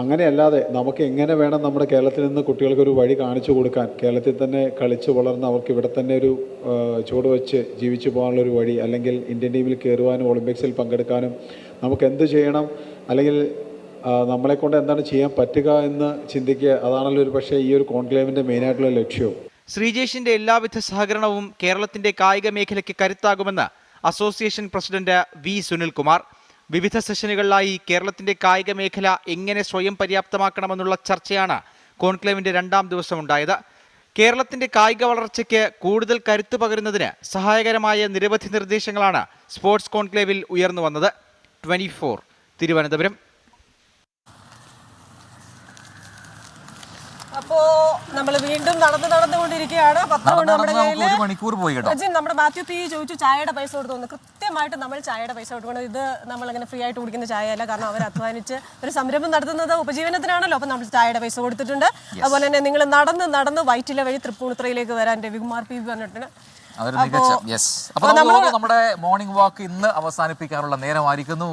അങ്ങനെയല്ലാതെ നമുക്ക് എങ്ങനെ വേണം നമ്മുടെ കേരളത്തിൽ നിന്ന് കുട്ടികൾക്കൊരു വഴി കാണിച്ചു കൊടുക്കാൻ, കേരളത്തിൽ തന്നെ കളിച്ച് വളർന്ന് അവർക്ക് ഇവിടെ തന്നെ ഒരു ചുവട് വെച്ച് ജീവിച്ചു പോകാനുള്ളൊരു വഴി, അല്ലെങ്കിൽ ഇന്ത്യൻ ടീമിൽ കയറുവാനും ഒളിമ്പിക്സിൽ പങ്കെടുക്കാനും നമുക്ക് എന്ത് ചെയ്യണം, അല്ലെങ്കിൽ നമ്മളെക്കൊണ്ട് എന്താണ് ചെയ്യാൻ പറ്റുക എന്ന് ചിന്തിക്കുക. അതാണല്ലോ ഒരു പക്ഷേ ഈ ഒരു കോൺക്ലേവിൻ്റെ മെയിനായിട്ടുള്ള ലക്ഷ്യവും. ശ്രീജേഷിന്റെ എല്ലാവിധ സഹകരണവും കേരളത്തിന്റെ കായിക മേഖലയ്ക്ക് കരുത്താകുമെന്ന് അസോസിയേഷൻ പ്രസിഡന്റ് V സുനിൽകുമാർ. വിവിധ സെഷനുകളിലായി കേരളത്തിന്റെ കായിക മേഖല എങ്ങനെ സ്വയം പര്യാപ്തമാക്കണമെന്നുള്ള ചർച്ചയാണ് കോൺക്ലേവിന്റെ 2ാം ദിവസം ഉണ്ടായത്. കേരളത്തിന്റെ കായിക വളർച്ചയ്ക്ക് കൂടുതൽ കരുത്ത് പകരുന്നതിന് സഹായകരമായ നിരവധി നിർദ്ദേശങ്ങളാണ് സ്പോർട്സ് കോൺക്ലേവിൽ ഉയർന്നു വന്നത്. 24 തിരുവനന്തപുരം. അപ്പോ നമ്മൾ വീണ്ടും നടന്നുകൊണ്ടിരിക്കുകയാണ്. പത്രമുണ്ട് നമ്മുടെ കയ്യില്. നമ്മുടെ മാത്യു P ചോദിച്ചു ചായയുടെ പൈസ കൊടുത്തു. കൃത്യമായിട്ട് നമ്മൾ ചായയുടെ പൈസ കൊടുക്കണം. ഇത് നമ്മളങ്ങനെ ഫ്രീ ആയിട്ട് കുടിക്കുന്ന ചായയല്ല, കാരണം അവർ അധ്വാനിച്ച് ഒരു സംരംഭം നടത്തുന്നത് ഉപജീവനത്തിനാണല്ലോ. അപ്പം നമ്മൾ ചായയുടെ പൈസ കൊടുത്തിട്ടുണ്ട്. അതുപോലെ തന്നെ നിങ്ങൾ നടന്ന് വൈറ്റില വഴി തൃപ്പൂണിത്തുറയിലേക്ക് വരാൻ രവികുമാർ P പറഞ്ഞിട്ടുണ്ട്. നമ്മുടെ മോർണിംഗ് വാക്ക് ഇന്ന് അവസാനിപ്പിക്കാനുള്ള നേരമായിരിക്കുന്നു.